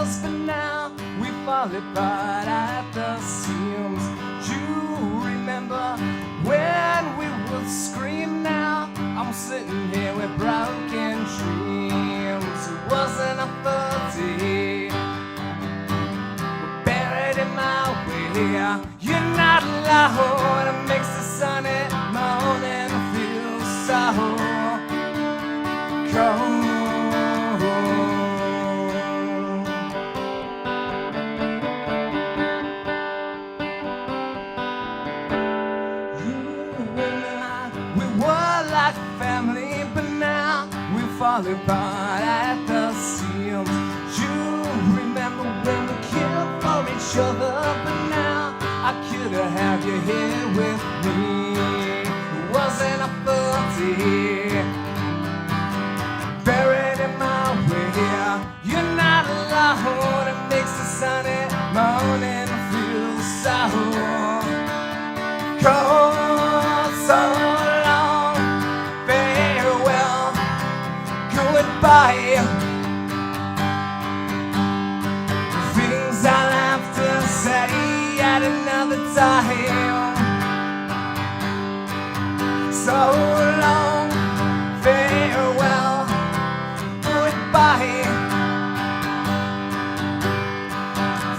close, but now we fall apart at the seams. You remember when we would scream? Now I'm sitting here with broken dreams. It wasn't a day. We're buried in my way. You're not alone. It makes the sunny morning feel so cold. Fall apart at the seams. You remember when we killed for each other, but now I could have you here with me. It wasn't a day. Buried in my way. You're not alone. It makes the sunny morning feel so cold, so goodbye. Things I'll have to say at another time. So long, farewell, goodbye.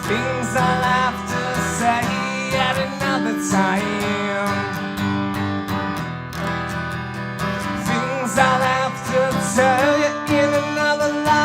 Things I'll have to say at another time. Things I'll have to tell you in another life.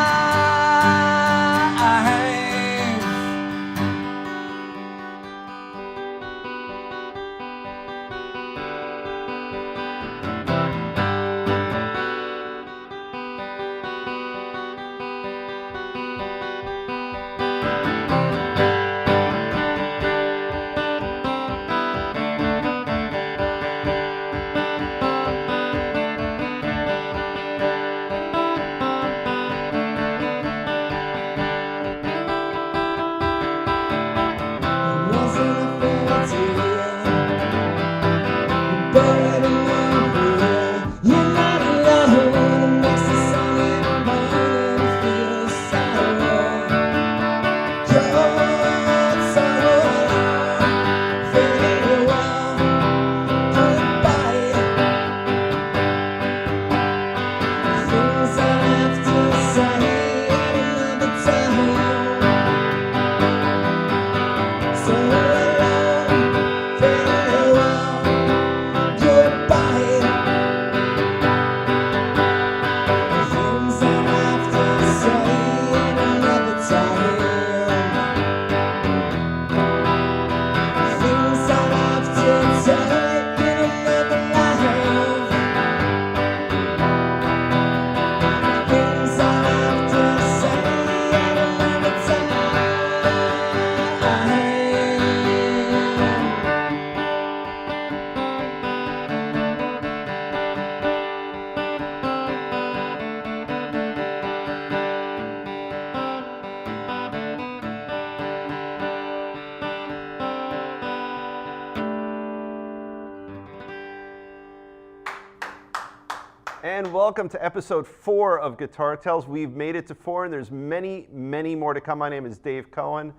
And welcome to episode 4 of Guitar Tales. We've made it to 4, and there's many, many more to come. My name is Dave Cohen.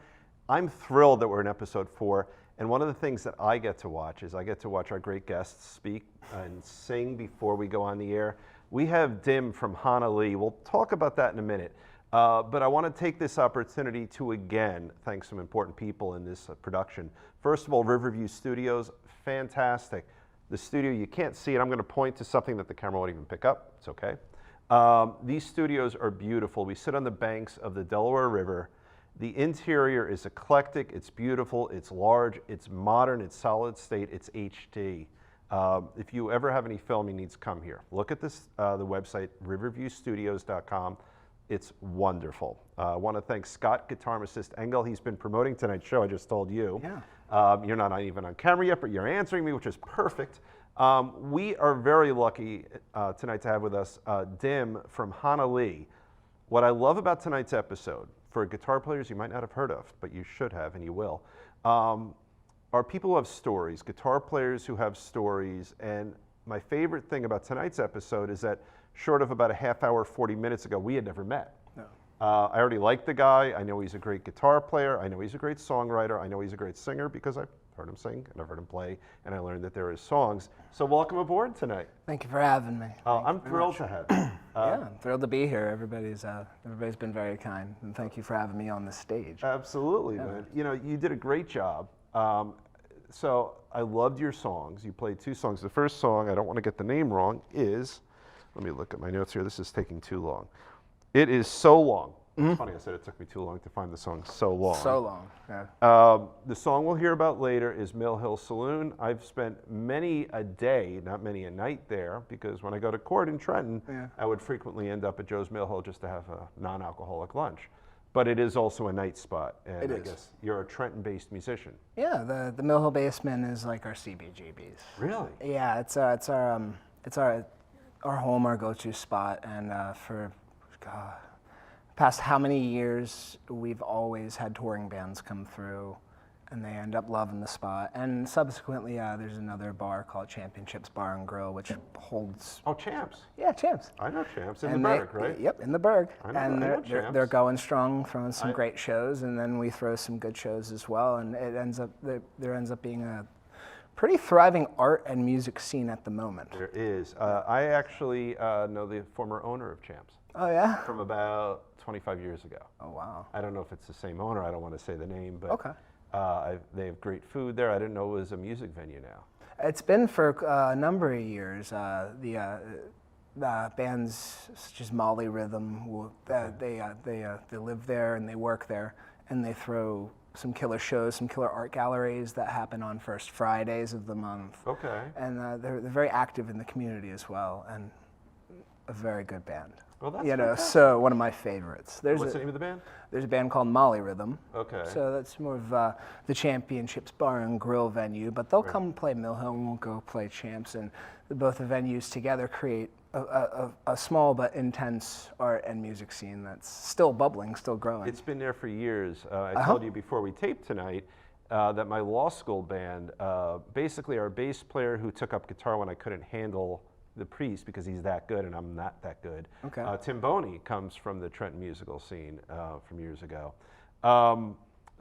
I'm thrilled that we're in episode 4, and one of the things that I get to watch is I get to watch our great guests speak and sing before we go on the air. We have Dim from Honah Lee. We'll talk about that in a minute. But I want to take this opportunity to again thank some important people in this production. First of all, Riverview Studios, fantastic. The studio, you can't see it. I'm going to point to something that the camera won't even pick up. It's okay. These studios are beautiful. We sit on the banks of the Delaware River. The interior is eclectic. It's beautiful. It's large. It's modern. It's solid state. It's HD. If you ever have any filming needs, come here. Look at this, the website, riverviewstudios.com. It's wonderful. I want to thank Scott, guitar assist Engel. He's been promoting tonight's show, I just told you. Yeah. You're not even on camera yet, but you're answering me, which is perfect. We are very lucky tonight to have with us Dim from Honah Lee. What I love about tonight's episode, for guitar players you might not have heard of, but you should have and you will, are people who have stories, guitar players who have stories. And my favorite thing about tonight's episode is that short of about a half hour, 40 minutes ago, we had never met. No. I already like the guy. I know he's a great guitar player. I know he's a great songwriter. I know he's a great singer because I've heard him sing and I've heard him play, and I learned that there are his songs. So welcome aboard tonight. Thank you for having me. I'm thrilled to have you. Yeah, I'm thrilled to be here. Everybody's been very kind, and thank you for having me on this stage. Absolutely, man. You know, you did a great job. So I loved your songs. You played 2 songs. The first song, I don't want to get the name wrong, is, let me look at my notes here. This is taking too long. It is So Long. It's funny, I said it took me too long to find the song So Long. So long, yeah. The song we'll hear about later is Mill Hill Saloon. I've spent many a day, not many a night there, because when I go to court in Trenton, I would frequently end up at Joe's Mill Hill just to have a non-alcoholic lunch. But it is also a night spot, and I guess you're a Trenton-based musician. Yeah, the Mill Hill Basement is like our CBGBs. Really? Yeah, it's our home, our go-to spot, and for past how many years we've always had touring bands come through, and they end up loving the spot. And subsequently, there's another bar called Championships Bar and Grill, which holds. Oh, Champs. Yeah, Champs. I know Champs in the Berg, right? Yep, in the Berg. I know, and I know Champs. they're going strong, throwing some great shows, and then we throw some good shows as well. And it ends up there ends up being a pretty thriving art and music scene at the moment. There is. I actually know the former owner of Champs. Oh yeah. From about 25 years ago. Oh wow. I don't know if it's the same owner. I don't want to say the name, but okay. They have great food there. I didn't know it was a music venue now. It's been for a number of years. The bands such as Molly Rhythm, they live there and they work there, and they throw some killer shows, some killer art galleries that happen on first Fridays of the month. Okay. And they're very active in the community as well, and a very good band. Well, that's fantastic. So one of my favorites. What's the name of the band? There's a band called Molly Rhythm. Okay. So that's more of the Championships Bar and Grill venue, but they'll come play Mill Hill and we'll go play Champs, and both the venues together create a small but intense art and music scene that's still bubbling, still growing. It's been there for years. I told you before we taped tonight that my law school band, basically our bass player who took up guitar when I couldn't handle the priest because he's that good and I'm not that good. Okay. Tim Boney comes from the Trenton musical scene from years ago.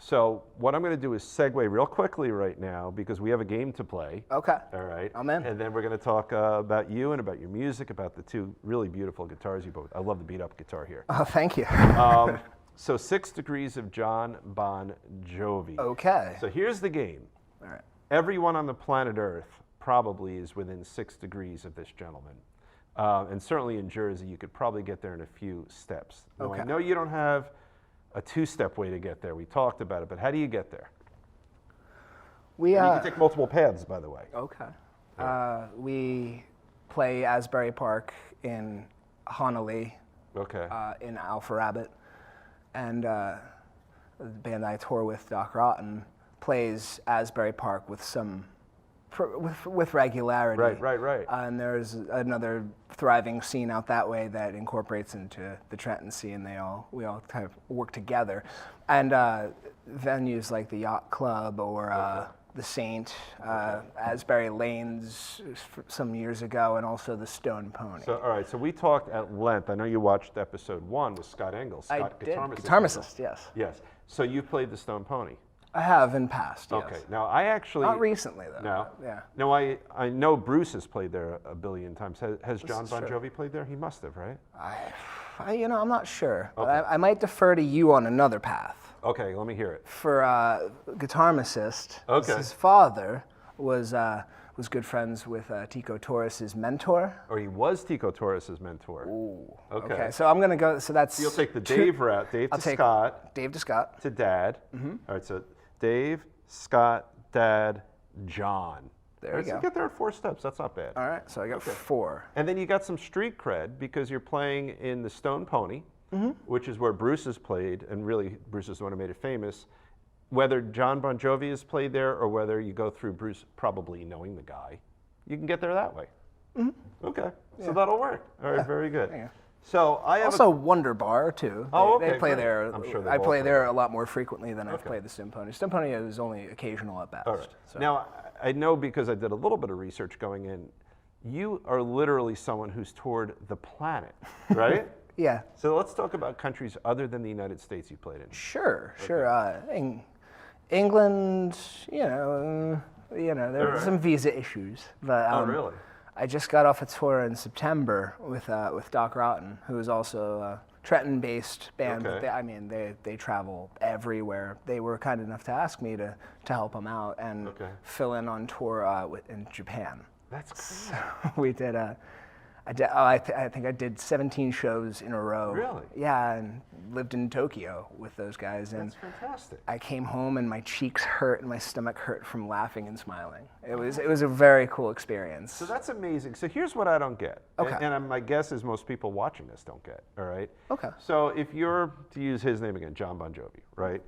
So what I'm going to do is segue real quickly right now because we have a game to play. Okay. All right. I'm in. And then we're going to talk about you and about your music, about the 2 really beautiful guitars you both. I love the beat up guitar here. Oh, thank you. So 6 Degrees of John Bon Jovi. Okay. So here's the game. All right. Everyone on the planet Earth probably is within 6 degrees of this gentleman. And certainly in Jersey, you could probably get there in a few steps. Now, Okay. I know you don't have a 2-step way to get there. We talked about it, but how do you get there? We You can take multiple paths, by the way. Okay. We play Asbury Park in Honah Lee. Okay. In Alpha Rabbitt, and the band I tour with, Doc Rotten, plays Asbury Park with with regularity. Right. And there's another thriving scene out that way that incorporates into the Trenton scene. We all kind of work together, and venues like the Yacht Club or the Saint, Asbury Lanes some years ago, and also the Stone Pony. So, all right, so we talked at length. I know you watched episode 1 with Scott Engels. Scott, I did. Guitarmist, Yes. Yes. So you played the Stone Pony. I have in past, yes. Okay. Now, I actually... Not recently, though. No? Yeah. No, I know Bruce has played there a billion times. Has John is Bon true. Jovi played there? He must have, right? I'm not sure. Okay. But I might defer to you on another path. Okay, let me hear it. For Guitarmist, Okay. his father was good friends with Tico Torres's mentor. Or he was Tico Torres's mentor. Ooh. Okay. So I'm going to go, so that's... You'll take the Dave route. Dave I'll to take Scott. Dave to Scott. To Dad. Mm-hmm. All right, so Dave, Scott, Dad, John. There you So go. get there in 4 steps. That's not bad. All right, so I got 4. And then you got some street cred because you're playing in the Stone Pony, which is where Bruce has played, and really Bruce is the one who made it famous. Whether John Bon Jovi has played there or whether you go through Bruce probably knowing the guy, you can get there that way. Okay, so that'll work. All right, very good. Yeah. So I have Also Wonder Bar, too. Oh, okay, They play great. there. I'm sure they I both play play there a lot more frequently than I've Okay. played the Stone Pony. Stone Pony is only occasional at best. All right. So. Now, I know because I did a little bit of research going in, you are literally someone who's toured the planet, right? Yeah. So let's talk about countries other than the United States you played in. Sure. England, there were some visa issues, but Oh, really? I just got off a tour in September with Doc Rotten, who is also a Trenton-based band. Okay. But they travel everywhere. They were kind enough to ask me to help them out and fill in on tour in Japan. That's crazy. We did I think I did 17 shows in a row. Really? Yeah, and lived in Tokyo with those guys. And That's fantastic. I came home and my cheeks hurt and my stomach hurt from laughing and smiling. It was a very cool experience. So that's amazing. So here's what I don't get. Okay. And my guess is most people watching this don't get, all right? Okay. So if you're, to use his name again, John Bon Jovi, right?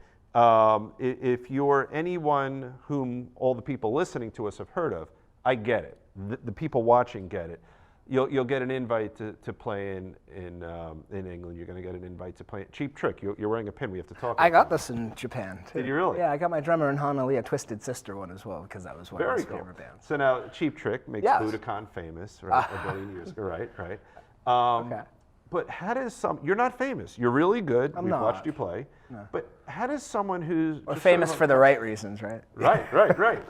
If you're anyone whom all the people listening to us have heard of, I get it. The people watching get it. You'll get an invite to play in England. You're going to get an invite to play. Cheap Trick. You're wearing a pin. We have to talk. I got this in Japan too. Did you really? Yeah, I got my drummer in Honah Lee a Twisted Sister one as well because that was one of his Very cool. favorite bands. So now Cheap Trick makes Yes. Budokan famous, right? A billion years ago, right. Okay. But how does you're not famous. You're really good. We've not. watched you play. No. But how does someone who's We're just famous sort of for the right reasons, right? Right.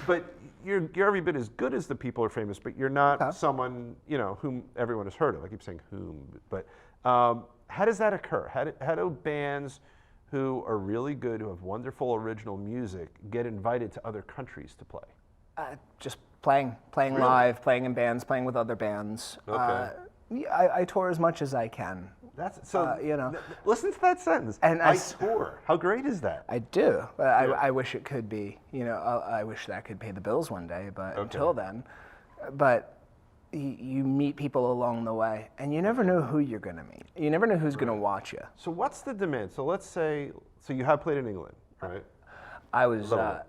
But you're every bit as good as the people who are famous, but you're not someone, whom everyone has heard of. I keep saying whom, but how does that occur? How do bands who are really good, who have wonderful original music, get invited to other countries to play? Just playing Really? live, playing in bands, playing with other bands. Okay. I tour as much as I can. That's so. Listen to that sentence. And I tour. How great is that? I do, but I wish it could be. I wish that could pay the bills one day. But until then, you meet people along the way, and you never know who you're going to meet. You never know who's going to watch you. So what's the demand? So let's say, you have played in England, right? I was almost.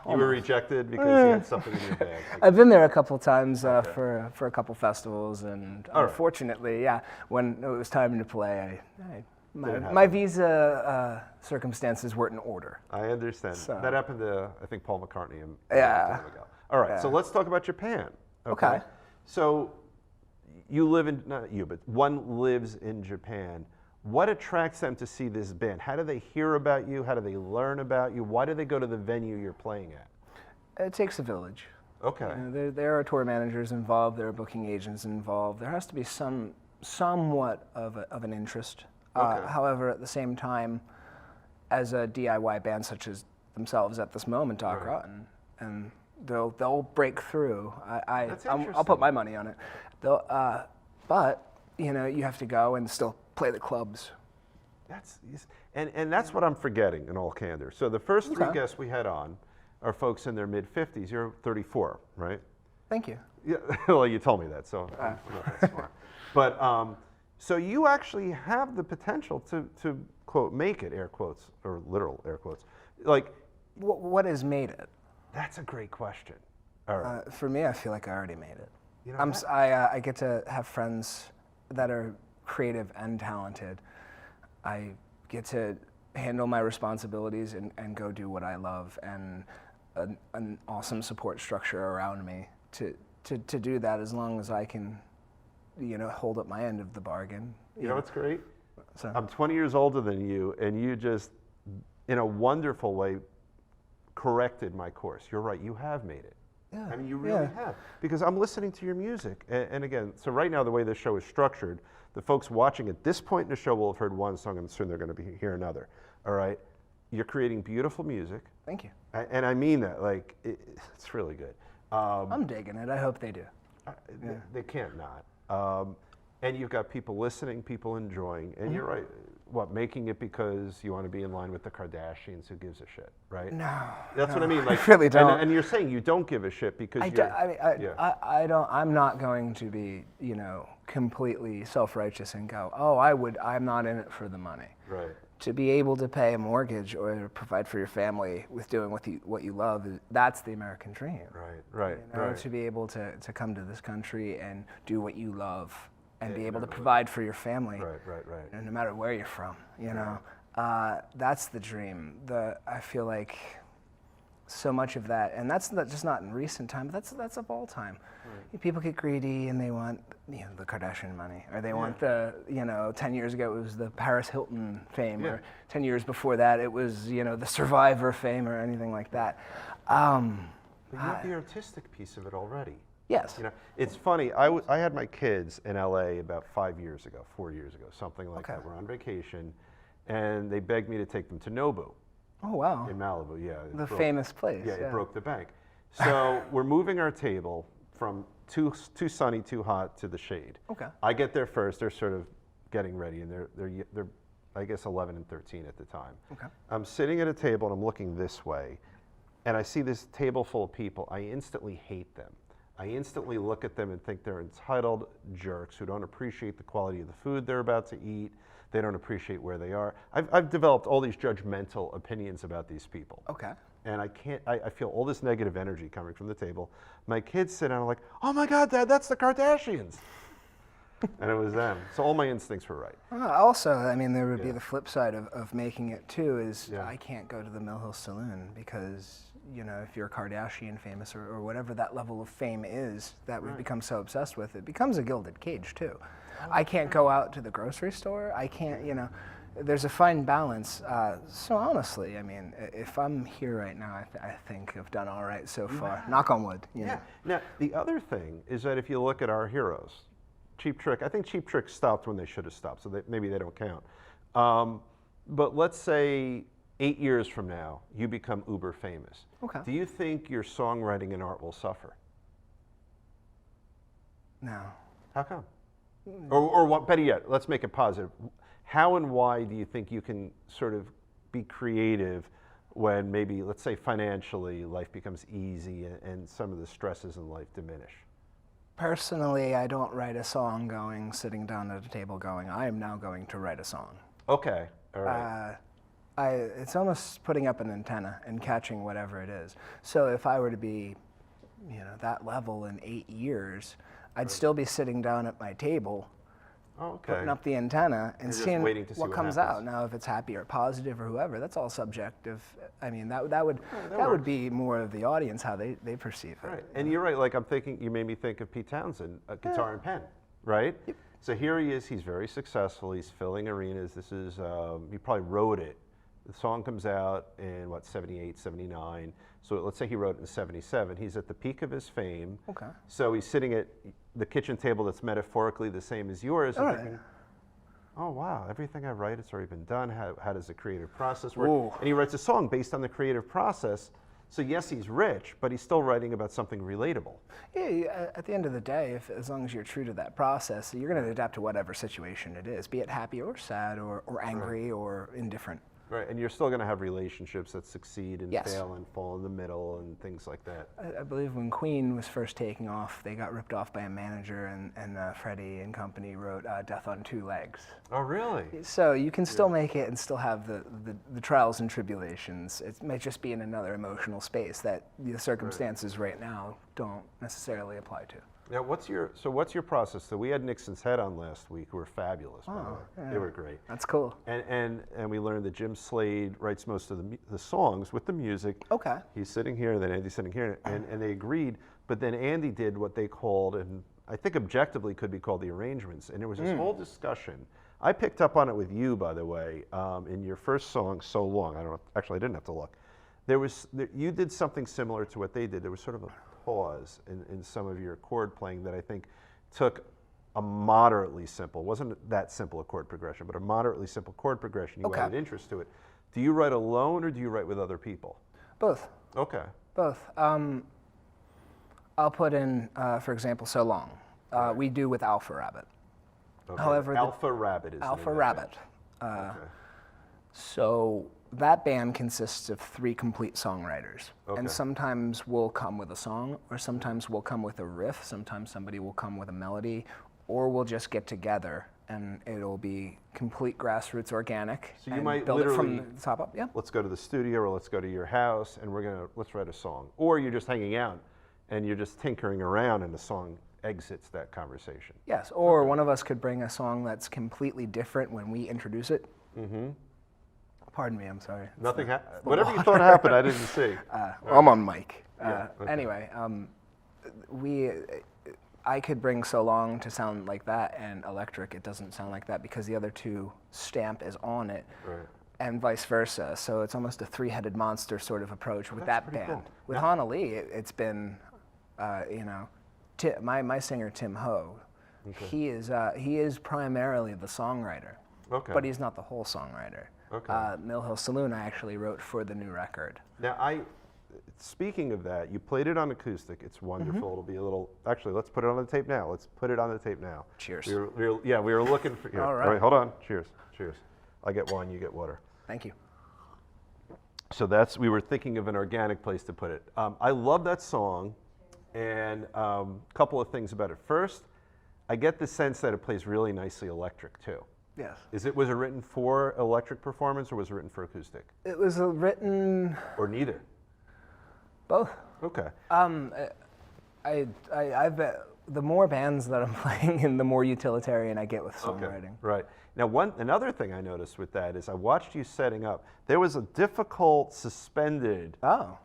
You were rejected because you had something in your bag. I've been there a couple times for a couple festivals, and unfortunately, when it was time to play, my visa circumstances weren't in order. I understand. So. That happened to, I think, Paul McCartney a long Yeah. time ago. All right, so let's talk about Japan. Okay. So you live in, not you, but one lives in Japan. What attracts them to see this band? How do they hear about you? How do they learn about you? Why do they go to the venue you're playing at? It takes a village. Okay. There are tour managers involved. There are booking agents involved. There has to be somewhat of an interest. However, at the same time, as a DIY band such as themselves at this moment, Doc Rotten, and they'll break through. I'll put my money on it. But you have to go and still play the clubs. And that's what I'm forgetting in all candor. So the first three guests we had on are folks in their mid-50s. You're 34, right? Thank you. Yeah. Well, you told me that, so I'm not that smart. But so you actually have the potential to quote make it, air quotes or literal air quotes. Like, what has made it? That's a great question. All right. For me, I feel like I already made it. I get to have friends that are creative and talented. I get to handle my responsibilities and go do what I love, and an awesome support structure around me to do that as long as I can, hold up my end of the bargain. You know what's great? So. I'm 20 years older than you, and you just, in a wonderful way, corrected my course. You're right, you have made it. Yeah. I mean, you really have. Because I'm listening to your music. And again, so right now, the way this show is structured, the folks watching at this point in the show will have heard one song, and soon they're going to hear another. All right? You're creating beautiful music. Thank you. And I mean that. Like, it's really good. I'm digging it. I hope they do. They can't not. And you've got people listening, people enjoying. And you're right. What, making it because you want to be in line with the Kardashians? Who gives a shit, right? No. That's what I mean. Like, I really don't. And you're saying you don't give a shit because I don't. I'm not going to be, completely self-righteous and go, I'm not in it for the money. Right. To be able to pay a mortgage or to provide for your family with doing what you love, that's the American dream. Right. To be able to come to this country and do what you love and be able to provide for your family. Right. No matter where you're from, that's the dream. I feel like so much of that, and that's just not in recent time. That's of all time. Right. People get greedy and they want the Kardashian money, or they want the 10 years ago it was the Paris Hilton fame, or 10 years before that it was the Survivor fame or anything like that. But you have the artistic piece of it already. Yes. It's funny. I had my kids in LA about 4 years ago, something like that. We're on vacation, and they begged me to take them to Nobu. Oh, wow. In Malibu, yeah. The famous place. Yeah, it broke the bank. So we're moving our table from too sunny, too hot to the shade. Okay. I get there first. They're sort of getting ready, and they're I guess 11 and 13 at the time. Okay. I'm sitting at a table, and I'm looking this way, and I see this table full of people. I instantly hate them. I instantly look at them and think they're entitled jerks who don't appreciate the quality of the food they're about to eat. They don't appreciate where they are. I've developed all these judgmental opinions about these people. Okay. And I feel all this negative energy coming from the table. My kids sit down and are like, oh my God, Dad, that's the Kardashians. And it was them. So all my instincts were right. Also, I mean, there would be the flip side of making it too is I can't go to the Mill Hill Saloon because, if you're Kardashian famous or whatever that level of fame is that we've become so obsessed with, it becomes a gilded cage too. I can't go out to the grocery store. I can't, there's a fine balance. So honestly, I mean, if I'm here right now, I think I've done all right so far. Knock on wood. Yeah. Now, the other thing is that if you look at our heroes, Cheap Trick, I think Cheap Trick stopped when they should have stopped, so maybe they don't count. But let's say 8 years from now, you become uber famous. Okay. Do you think your songwriting and art will suffer? No. How come? Or what, better yet, let's make it positive. How and why do you think you can sort of be creative when maybe, let's say financially, life becomes easy and some of the stresses in life diminish? Personally, I don't write a song sitting down at a table going, I am now going to write a song. Okay, all right. It's almost putting up an antenna and catching whatever it is. So if I were to be, that level in 8 years, I'd still be sitting down at my table, putting up the antenna and seeing what comes out. Now, if it's happy or positive or whoever, that's all subjective. I mean, that would be more of the audience, how they perceive it. Right, and you're right. Like I'm thinking, you made me think of Pete Townsend, Guitar and Pen, right? Yep. So here he is. He's very successful. He's filling arenas. This is he probably wrote it. The song comes out in 78, 79. So let's say he wrote it in 77. He's at the peak of his fame. Okay. So he's sitting at the kitchen table that's metaphorically the same as yours. And thinking, oh wow, everything I write, it's already been done. How does the creative process work? Ooh. And he writes a song based on the creative process. So yes, he's rich, but he's still writing about something relatable. Yeah, at the end of the day, as long as you're true to that process, you're going to adapt to whatever situation it is, be it happy or sad or angry or indifferent. Right, and you're still going to have relationships that succeed and fail and fall in the middle and things like that. I believe when Queen was first taking off, they got ripped off by a manager, and Freddie and company wrote Death on Two Legs. Oh, really? So you can still make it and still have the trials and tribulations. It might just be in another emotional space that the circumstances right now don't necessarily apply to. Now, what's your process? So we had Nixon's Head on last week, who were fabulous, by the way. Yeah. They were great. That's cool. And we learned that Jim Slade writes most of the songs with the music. Okay. He's sitting here, then Andy's sitting here, and they agreed. But then Andy did what they called, and I think objectively could be called the arrangements. And there was this whole discussion. I picked up on it with you, by the way, in your first song, So Long. I didn't have to look. You did something similar to what they did. There was sort of a pause in some of your chord playing that I think took a moderately simple, wasn't that simple a chord progression, but a moderately simple chord progression. You added interest to it. Do you write alone or do you write with other people? Both. Okay. Both. I'll put in, for example, So Long. We do with Alpha Rabbitt. Okay. However, Alpha Rabbitt is Alpha Rabbitt. So that band consists of 3 complete songwriters. Okay. And sometimes we'll come with a song, or sometimes we'll come with a riff, sometimes somebody will come with a melody, or we'll just get together and it'll be complete grassroots organic. So you might build literally, it from the top up. Yeah. Let's go to the studio or let's go to your house and let's write a song. Or you're just hanging out and you're just tinkering around and the song exits that conversation. Yes, or one of us could bring a song that's completely different when we introduce it. Pardon me, I'm sorry. Nothing whatever you thought happened, I didn't see. I'm on mic. Yeah, okay. Anyway, I could bring So Long to sound like that, and Electric, it doesn't sound like that because the other two stamp is on it, Right. and vice versa. So it's almost a three-headed monster sort of approach with that pretty band. cool. With Honah Lee, it's been, my singer Tim Ho, he is primarily the songwriter, Okay. but he's not the whole songwriter. Okay. Mill Hill Saloon I actually wrote for the new record. Now, speaking of that, you played it on acoustic. It's wonderful. It'll be a little. Actually, let's put it on the tape now. Let's put it on the tape now. Cheers. We were looking for. Here. All right. Hold on. Cheers. Cheers. I get wine. You get water. Thank you. So we were thinking of an organic place to put it. I love that song, and a couple of things about it. First, I get the sense that it plays really nicely electric too. Yes. Was it written for electric performance or was it written for acoustic? It was written Or neither? both. Okay. I've the more bands that I'm playing in, the more utilitarian I get with Okay. songwriting. Right. Now, another thing I noticed with that is I watched you setting up. There was a difficult suspended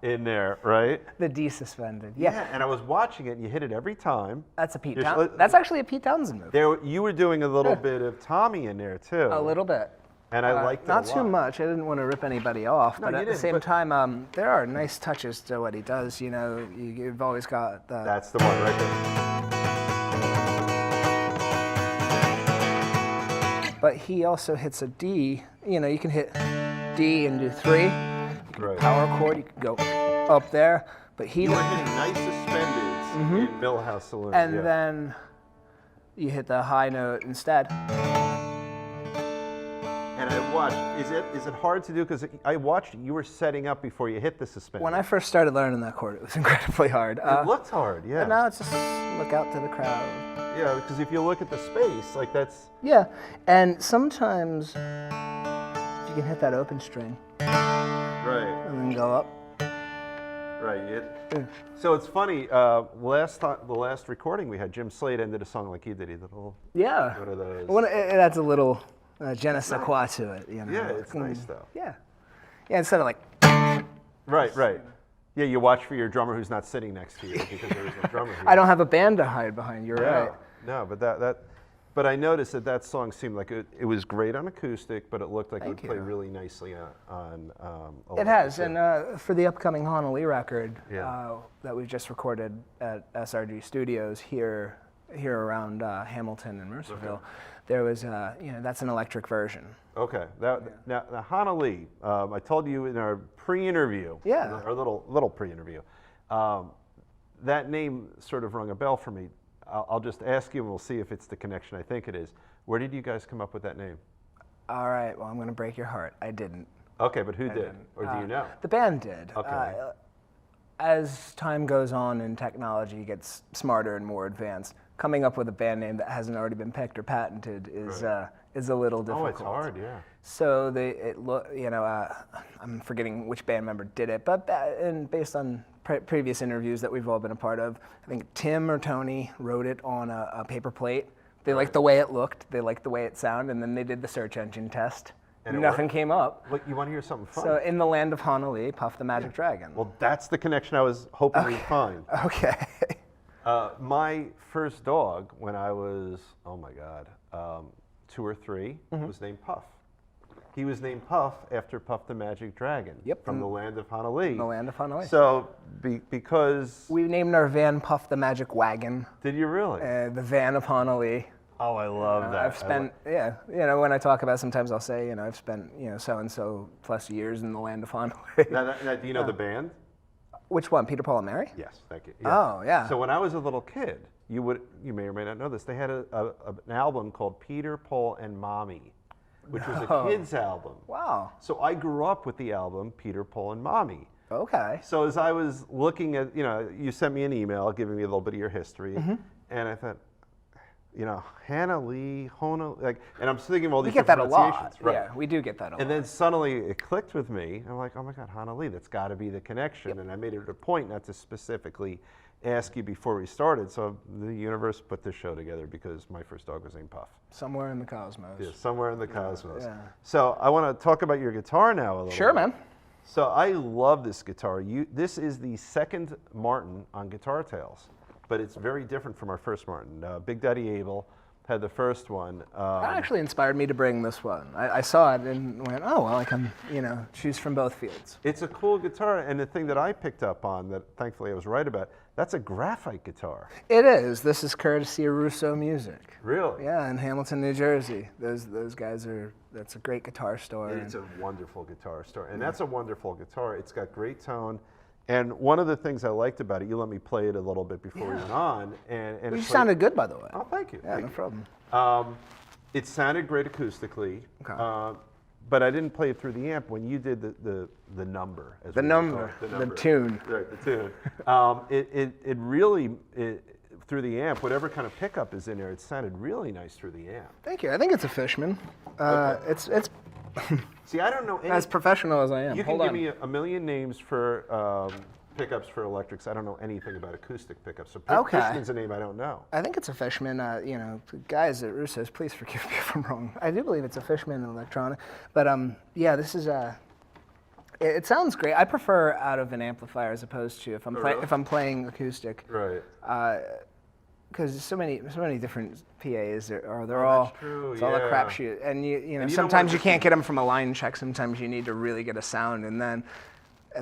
in there, right? The desuspended. Yeah. And I was watching it, and you hit it every time. That's a Pete Just Townsend. let- That's actually a Pete Townsend move. You were doing a little bit of Tommy in there too. A little bit. And I liked it a Not lot. too much. I didn't want to rip anybody off, No, but you at the didn't, same but- time, there are nice touches to what he does. You know, you've always got the. That's the one right there. But he also hits a D. You know, you can hit D and do 3. Right. Power chord, you can go up there. But he You were hitting nice suspendeds in Millhouse Saloon. and yeah. then you hit the high note instead. And I watched. Is it hard to do? Because I watched you were setting up before you hit the suspended. When I first started learning that chord, it was incredibly hard. It looked hard, yeah. But now it's just look out to the crowd. Yeah, because if you look at the space, like that's. Yeah, and sometimes if you can hit that open string Right. and then go up. Right. So it's funny. The last recording we had, Jim Slade ended a song like you did. He did a little. Yeah. One of those. Well, it adds a little je ne sais quoi to it, you know. Yeah, it's nice though. Yeah. Yeah, instead of like. Right. Yeah, you watch for your drummer who's not sitting next to you because there is no drummer here. I don't have a band to hide behind. You're right. No, but I noticed that song seemed like it was great on acoustic, but it looked like it would Thank play you. really nicely on. It has, and for the upcoming Honah Lee record Yeah. that we've just recorded at SRG Studios here around Hamilton and Mercerville, there was, that's an electric version. Okay. Now, Honah Lee, I told you in our pre-interview, Yeah. our little pre-interview, that name sort of rung a bell for me. I'll just ask you, and we'll see if it's the connection I think it is. Where did you guys come up with that name? All right, well, I'm going to break your heart. I didn't. Okay, but who did? didn't. Or do you know? The band did. Okay. As time goes on and technology gets smarter and more advanced, coming up with a band name that hasn't already been picked or patented is a little difficult. Oh, it's hard, yeah. So I'm forgetting which band member did it, but based on previous interviews that we've all been a part of, I think Tim or Tony wrote it on a paper plate. They liked the way it looked, they liked the way it sounded, and then they did the search engine test. And it nothing worked? came up. Look, you want to hear something fun? So in the land of Honah Lee, Puff the Magic Dragon. Well, that's the connection I was hoping we'd find. Okay. My first dog, when I was, 2 or 3, was named Puff. He was named Puff after Puff the Magic Dragon. Yep. From the land of Honah Lee. The land of Honah Lee. So, because... We named our van Puff the Magic Wagon. Did you really? The van of Honah Lee. Oh, I love that. I've spent, when I talk about it, sometimes I'll say, I've spent, so-and-so plus years in the land of Honah Lee. Now, do you know the band? Which one, Peter, Paul, and Mary? Yes, thank you. Oh, yeah. So when I was a little kid, you may or may not know this, they had an album called Peter, Paul, and Mommy, which was a kid's album. Wow. So I grew up with the album Peter, Paul, and Mommy. Okay. So as I was looking at, you sent me an email giving me a little bit of your history, and I thought, Honah Lee, and I'm thinking of all these We get that a pronunciations. lot. Right. Yeah, we do get that a lot. And then suddenly it clicked with me. I'm like, oh my God, Honah Lee, that's got to be the connection. And I made it a point not to specifically ask you before we started. So the universe put this show together because my first dog was named Puff. Somewhere in the cosmos. Yeah, somewhere in the cosmos. Yeah. So I want to talk about your guitar now a little Sure, bit. man. So I love this guitar. This is the second Martin on Guitar Tales, but it's very different from our first Martin. Big Daddy Abel had the first one. That actually inspired me to bring this one. I saw it and went, oh, well, I can, choose from both fields. It's a cool guitar, and the thing that I picked up on that thankfully I was right about, that's a graphite guitar. It is. This is courtesy of Russo Music. Really? Yeah, in Hamilton, New Jersey. Those guys that's a great guitar store. It's a wonderful guitar store, and that's a wonderful guitar. It's got great tone. And one of the things I liked about it, you let me play it a little bit before we went on. And You sounded good, by the way. Oh, thank you. Yeah, Thank no you. problem. It sounded great acoustically, Okay. but I didn't play it through the amp. When you did the number, as The we number, call it, the tune. right? The tune. It really through the amp, whatever kind of pickup is in there, it sounded really nice through the amp. Thank you. I think it's a Fishman. Okay. It's See, I don't know any. as professional as I am. You can Hold give on. me a million names for pickups for electrics. I don't know anything about acoustic pickups. So Okay. Fishman's a name I don't know. I think it's a Fishman. Guys at Russo's, please forgive me if I'm wrong. I do believe it's a Fishman electronic. But yeah, this is it sounds great. I prefer out of an amplifier as opposed to if I'm playing acoustic. Right. Because there's so many different PAs. They're Oh, all that's true, it's all a yeah. crapshoot, and you you don't sometimes want you to can't get them from a line check. Sometimes you need to really get a sound, and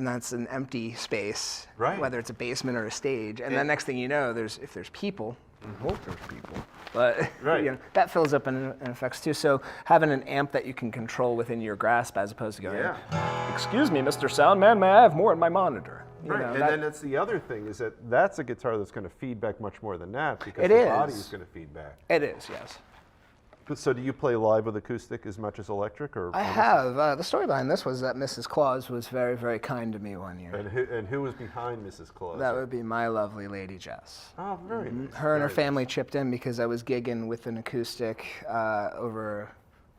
that's an empty space, Right. whether it's a basement or a stage. And then next thing you know, if there's people, I hope there's people, but Right. that fills up and affects too. So having an amp that you can control within your grasp, as opposed to going, Yeah. "Excuse me, Mr. Soundman, may I have more in my monitor?" Right, and then that's the other thing is that's a guitar that's going to feed back much more than that because It the is. body is going to feed back. It is, yes. So do you play live with acoustic as much as electric, or? I have. The story behind this was that Mrs. Claus was very, very kind to me one year. And who was behind Mrs. Claus? That would be my lovely Lady Jess. Oh, very nice. Her and her very family chipped in because I was gigging with an acoustic over a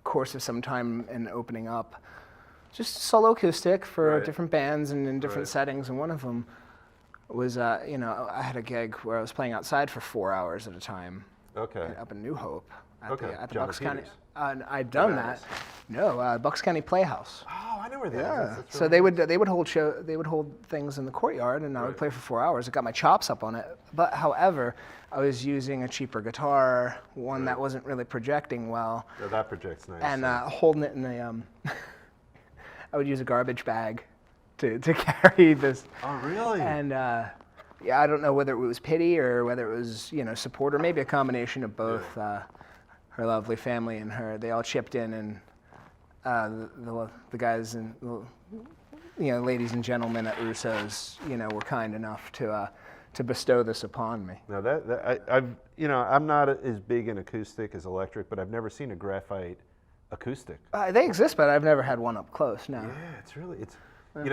course of some time and opening up. Just solo acoustic for Right. different bands and in different Right. settings. And one of them was, I had a gig where I was playing outside for 4 hours at a time nice. Okay. up in New Hope at Okay, the John Bucks County. Peters. I'd done Nice. that. No, Bucks County Playhouse. Oh, I know where that is. Yeah. That's So really they would hold things in the courtyard, and I would Right. play for 4 hours. I got my chops up on it, but however, I was using a cheaper guitar, one that wasn't really projecting well, nice. Oh, that projects nice. and so- holding it in a. I would use a garbage bag to carry this, Oh, really? and yeah, I don't know whether it was pity or whether it was support or maybe a combination of both. Her lovely family and her, they all chipped in, and the guys and ladies and gentlemen at Russo's, were kind enough to bestow this upon me. Now I'm not as big in acoustic as electric, but I've never seen a graphite acoustic. They exist, but I've never had one up close. No. Yeah, it's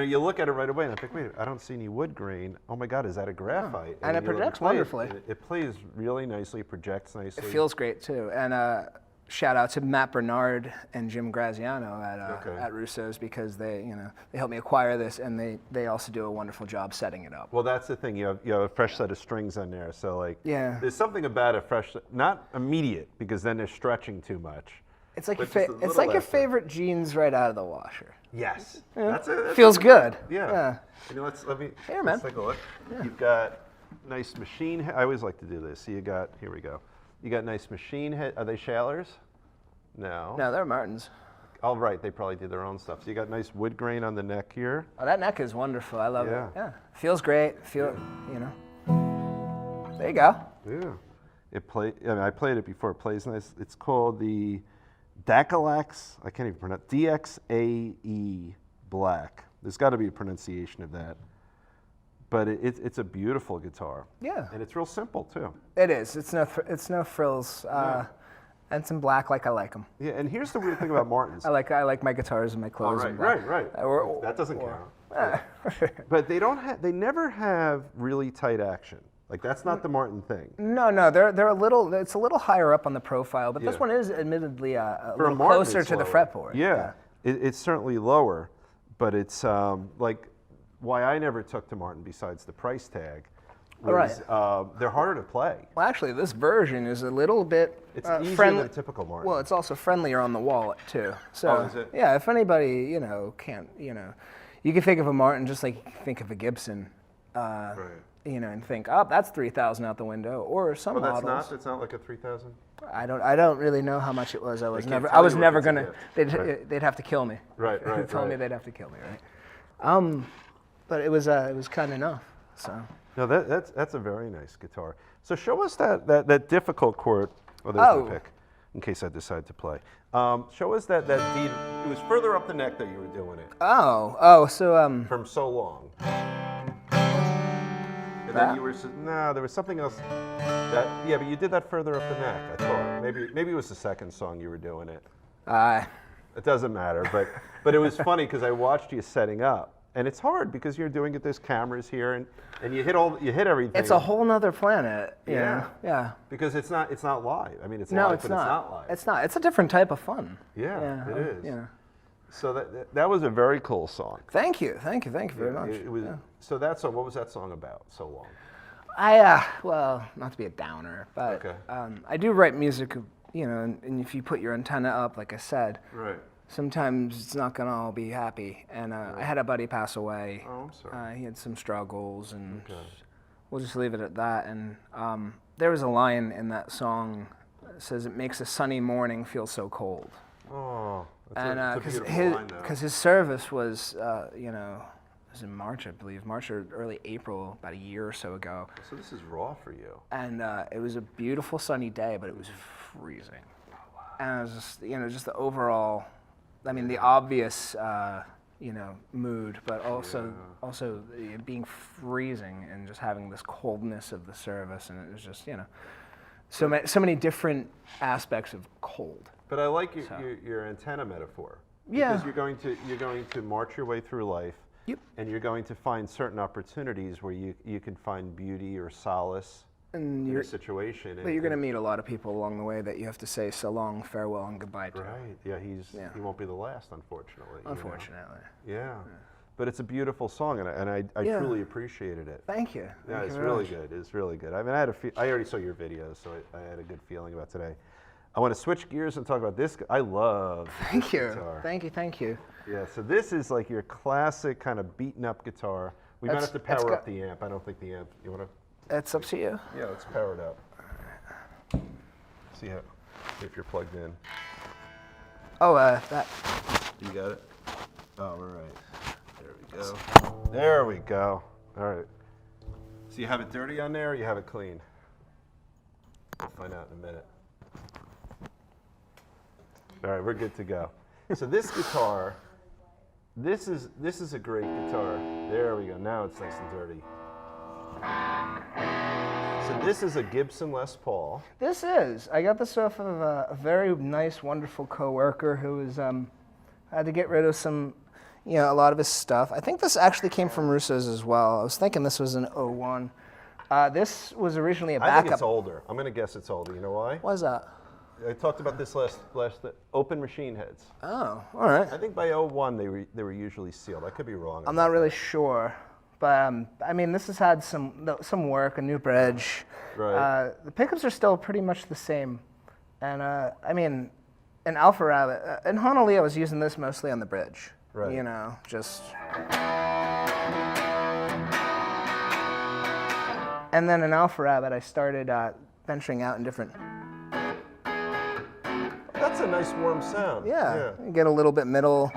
you look at it right away and I think, wait, I don't see any wood grain. Oh my God, is that a graphite? And it you let me projects play it, wonderfully. and it plays really nicely, projects nicely. It feels great too. And shout out to Matt Bernard and Jim Graziano at Russo's because they helped me acquire this, and they also do a wonderful job setting it up. Well, that's the thing. You have a fresh set of strings on there, so Yeah. there's something about a fresh, not immediate because then they're stretching too much. It's like But your just a it's little like your effort. favorite jeans right out of the washer. Yes, Yeah. that's it. Feels good. Yeah. Let me Here, let's man. take a look. You've got nice machine head. I always like to do this. So here we go. You got nice machine head. Are they Shallers? No. No, they're Martins. Oh, right. They probably do their own stuff. So you got nice wood grain on the neck here. Oh, that neck is wonderful. I love Yeah. it. Yeah. Feels great. There you go. Yeah. I played it before. It plays nice. It's called the Dacalax. I can't even pronounce. DXAE Black. There's got to be a pronunciation of that. But it's a beautiful guitar. Yeah. And it's real simple too. It is. It's no frills. And some black like I like them. Yeah. And here's the weird thing about Martins. I like my guitars and my clothes. in black. Right. That doesn't count. But they never have really tight action. Like that's not the Martin thing. No, they're a little. It's a little higher up on the profile, but this Yeah. one is admittedly a For a little Martin, closer it's to the lower. fretboard. Yeah. It's certainly lower, but it's like why I never took to Martin besides the price tag was, they're harder to play. Well, actually, this version is a little bit It's easier than a typical Martin. Well, it's also friendlier on the wallet too. So, is it? yeah, if anybody can't you can think of a Martin just like you can think of a Gibson. Right. And think, oh, that's 3,000 out the window, or some Oh, models. that's not like a 3,000? I don't really know how much it was. I was can't never tell you what never it's a gonna. gift. They'd have to kill me. Right. Tell me they'd have to kill me, right? But it was kind enough. So. No, that's a very nice guitar. So show us that difficult chord. Oh, there's my pick, in case I decide to play. Show us that D. It was further up the neck that you were doing it. So From so long. And then you were there was something else. But you did that further up the neck. I thought maybe it was the second song you were doing it. It doesn't matter, but it was funny because I watched you setting up. And it's hard because you're doing it. There's cameras here, and you hit everything. It's a whole nother planet. Yeah. Because it's not live. I mean, it's No, live, it's but not. it's not live. It's not. It's a different type of fun. Yeah, it is. Yeah. So that was a very cool song. Thank you very much. It was. So that song. What was that song about? So long. Well, not to be a downer, but Okay. I do write music. And if you put your antenna up, like I said. Right. Sometimes it's not gonna all be happy, and I had a buddy pass away. Oh, I'm sorry. He had some struggles, and we'll just leave it at that. And there was a line in that song that says, "It makes a sunny morning feel so cold." Oh, it's And a beautiful line, though. because his service was, it was in March, I believe, March or early April, about a year or so ago. So this is raw for you. And it was a beautiful sunny day, but it was freezing. And it was just the overall. I mean, the obvious, mood, but also being freezing and just having this coldness of the service, and it was just, so many different aspects of cold. But I like your antenna metaphor. Yeah. Because you're going to march your way through life. Yep. And you're going to find certain opportunities where you can find beauty or solace And in a situation. But you're going to meet a lot of people along the way that you have to say so long, farewell, and goodbye to. Right. Yeah. He won't be the last, unfortunately. Unfortunately. Yeah. But it's a beautiful song, and I truly appreciated it. Thank you. Yeah, Thank it's you really very much. good. It's really good. I mean, I already saw your videos, so I had a good feeling about today. I want to switch gears and talk about this. I love Thank this you. guitar. Thank you. Yeah, so this is like your classic kind of beaten up guitar. We might have to power up the amp. I don't think the amp. You want to? It's up to you. Yeah, let's power it up. See if you're plugged in. Oh, that. You got it? Oh, all right. There we go. There we go. All right. So you have it dirty on there, or you have it clean? We'll find out in a minute. All right, we're good to go. So this guitar, this is a great guitar. There we go. Now it's nice and dirty. So this is a Gibson Les Paul. This is. I got this off of a very nice, wonderful coworker who was had to get rid of some, a lot of his stuff. I think this actually came from Russo's as well. I was thinking this was an 01. This was originally a backup. I think it's older. I'm going to guess it's older. You know why? Why is that? I talked about this last open machine heads. Oh, all right. I think by 01 they were usually sealed. I could be wrong. I'm not really sure, but I mean, this has had some work, a new bridge. Right. The pickups are still pretty much the same, and I mean, in Alpha Rabbit, in Honah Lee, I was using this mostly on the bridge. Right. Just. And then in Alpha Rabbit, I started venturing out in different. That's a nice warm sound. Yeah. You get a little bit middle.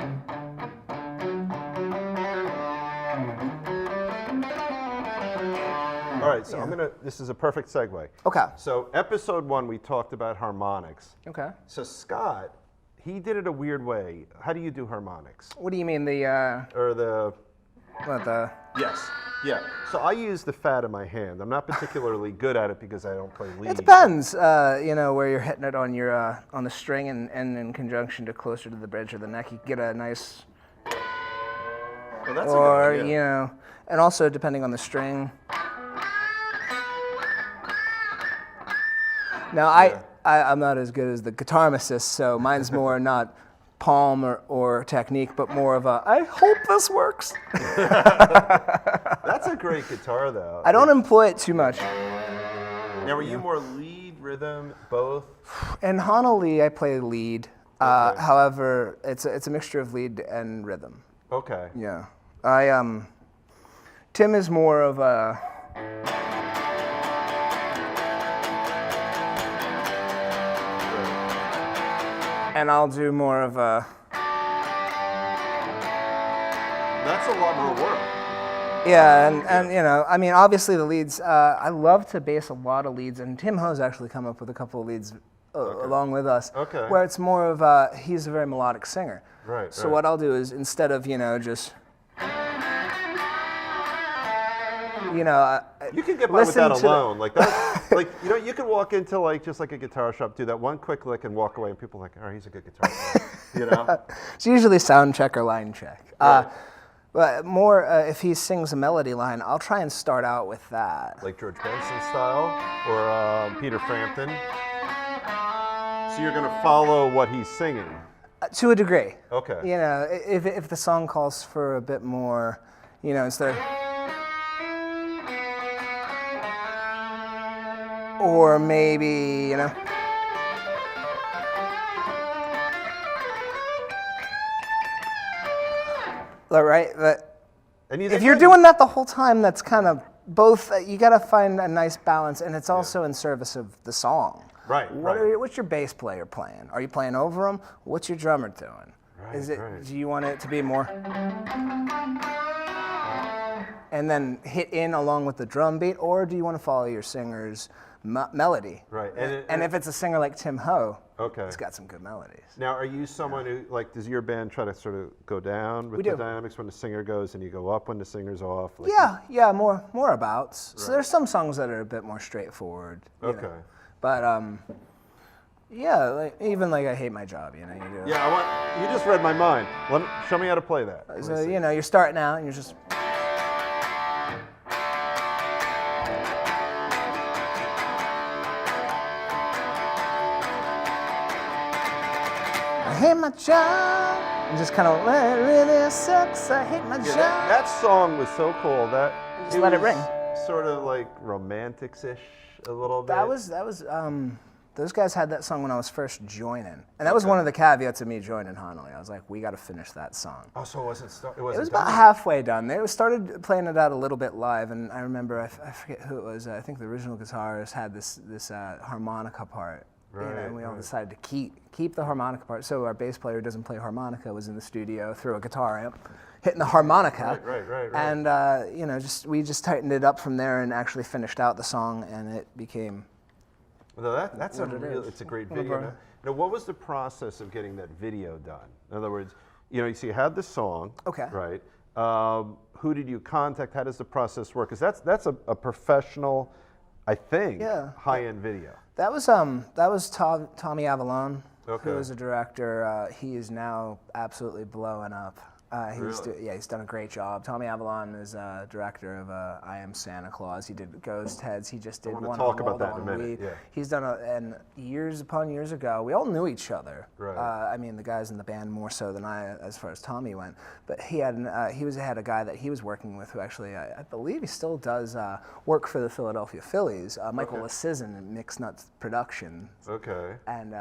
All right, so this is a perfect segue. Okay. So episode 1, we talked about harmonics. Okay. So Scott, he did it a weird way. How do you do harmonics? What do you mean Or the... What the? Yes. Yeah. So I use the fat in my hand. I'm not particularly good at it because I don't play lead. It depends, where you're hitting it on your on the string and in conjunction to closer to the bridge or the neck, you get a nice. Well, that's or a good idea. And also depending on the string. Now I'm not as good as the guitarmicist, so mine's more not palm or technique, but more of a I hope this works. That's That's a great guitar, though. I don't employ it too much. Now, were you more lead, rhythm, both? In Honah Lee, I play lead. Okay. However, it's a mixture of lead and rhythm. Okay. Yeah. Tim is more of a. And I'll do more of a. That's a lot more work. Yeah, and you know, I mean, obviously the leads. I love to bass a lot of leads, and Tim Ho's actually come up with a couple of leads along with us. Okay. Where it's more of he's a very melodic singer. Right. So what I'll do is instead of just. You can get by with that alone, like that. Like you could walk into just like a guitar shop, do that one quick lick, and walk away, and people are like, "Oh, he's a good guitar player." It's usually sound check or line check. Right. But more if he sings a melody line, I'll try and start out with that. Like George Benson style, or Peter Frampton. So you're gonna follow what he's singing. To a degree. Okay. If the song calls for a bit more, instead of. Or maybe, right? But if you're doing that the whole time, that's kind of both. You got to find a nice balance, and it's also in service of the song. Right. What's your bass player playing? Are you playing over him? What's your drummer doing? Right. Do you want it to be more? And then hit in along with the drum beat, or do you want to follow your singer's melody? Right. And if it's a singer like Tim Ho, okay, he's got some good melodies. Now, are you someone who, does your band try to sort of go down with the dynamics when the singer goes, and you go up when the singer's off? Yeah, more abouts. Right. So there's some songs that are a bit more straightforward. Okay. But even I hate my job. You do. Yeah, you just read my mind. Show me how to play that. So you're starting out, and you're just. I hate my job. And just kind of really sucks. I hate my job. That song was so cool. Just let it ring. Sort of like romantic-ish a little bit. That was. Those guys had that song when I was first joining, and that was one of the caveats of me joining Honah Lee. I was like, we got to finish that song. Oh, so it wasn't. It was about halfway done. They started playing it out a little bit live, and I remember I forget who it was. I think the original guitarist had this harmonica part. Right, and we all decided to keep the harmonica part. So our bass player who doesn't play harmonica was in the studio through a guitar amp, hitting the harmonica. Right. And we just tightened it up from there and actually finished out the song, and it became. Well, it's a great video. Now, what was the process of getting that video done? In other words, so you had the song. Okay. Right. Who did you contact? How does the process work? Because that's a professional, I think, high-end video. That was Tommy Avalon, who is a director. He is now absolutely blowing up. He's done a great job. Tommy Avalon is a director of I Am Santa Claus. He did Ghost Heads. He just did one on talk about Waldo that in a minute. Weed. Yeah. He's done and years upon years ago, we all knew each other. Right. I mean, the guys in the band more so than I, as far as Tommy went. But he had a guy that he was working with who actually, I believe he still does work for the Philadelphia Phillies. Michael Lasizen in Mixed Nuts Production. Okay. And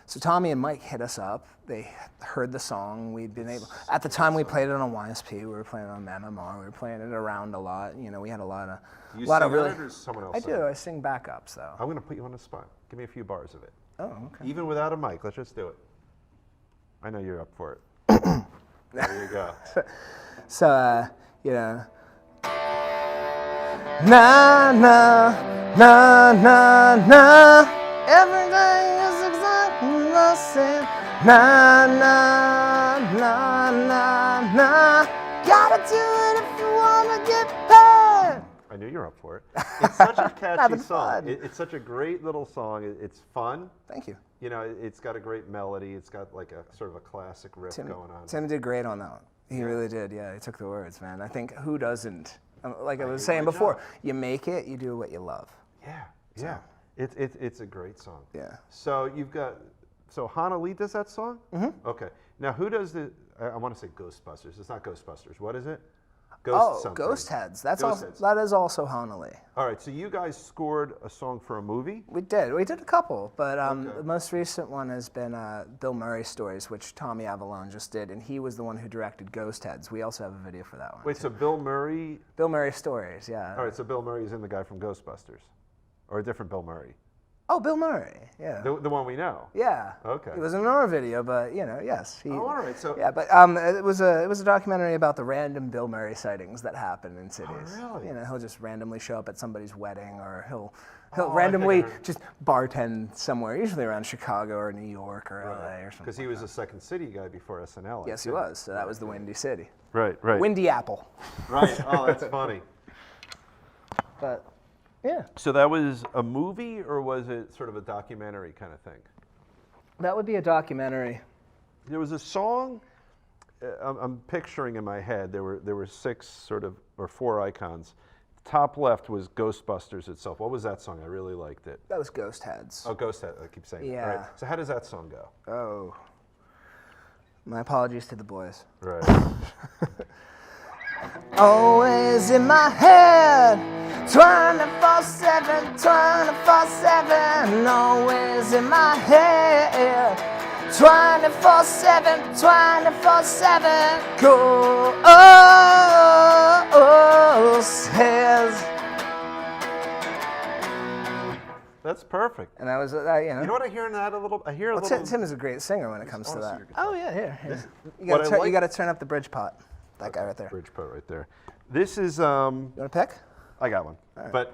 so Tommy and Mike hit us up. They heard the song. We'd been able. At the time, we played it on YSP. We were playing it on MMR. We were playing it around a lot. We had a lot of. You sing really. It, or does someone else? I do. I sing backups though. I'm going to put you on the spot. Give me a few bars of it. Oh, okay. Even without a mic, let's just do it. I know you're up for it. There you go. So Na na na na na. Every day is exactly the same. Na na na na na. Gotta do it if you wanna get paid. I knew you were up for it. It's such a catchy song. It's such a great little song. It's fun. Thank you. It's got a great melody. It's got like a sort of a classic riff going on. Tim did great on that one. He really did. Yeah, he took the words, man. I think who doesn't? Like I was saying before, you make it, you do what you love. Yeah. It's a great song. Yeah. So you've got, Honah Lee does that song? Mm-hmm. Okay. Now who does I want to say Ghostbusters. It's not Ghostbusters. What is it? something. Ghost Heads. That is also Honah Lee. All right, so you guys scored a song for a movie? We did a couple, but the most recent one has been Bill Murray Stories, which Tommy Avalone just did, and he was the one who directed Ghost Heads. We also have a video for that one. Wait, so Bill Murray? Bill Murray Stories, yeah. All right, so Bill Murray is in the guy from Ghostbusters, or a different Bill Murray? Oh, Bill Murray, yeah. The one we know? Yeah. Okay. It was in our video, but yes. All right, so... Yeah, but it was a documentary about the random Bill Murray sightings that happen in cities. Oh, really? He'll just randomly show up at somebody's wedding, or he'll randomly just bartend somewhere, usually around Chicago or New York or LA or something. Because he was a Second City guy before SNL. Yes, he was. So that was the Windy City. Right. Windy Apple. Right. Oh, that's funny. But... yeah. So that was a movie, or was it sort of a documentary kind of thing? That would be a documentary. There was a song. I'm picturing in my head. There were 4 icons. Top left was Ghostbusters itself. What was that song? I really liked it. That was Ghost Heads. Oh, Ghost Head. I keep saying it. Yeah. All right. So how does that song go? Oh. My apologies to the boys. Right. Always in my head. 24/7, 24/7, always in my head. 24/7, 24/7, Ghost Heads. That's perfect. And that was, You know what I hear in that a little? I hear a little. Tim is a great singer when it comes to that. Oh, yeah, here. You What I like- got to turn up the bridge pot. That guy right there. Bridge part right there. This is. You want to pick? I got one. Right. But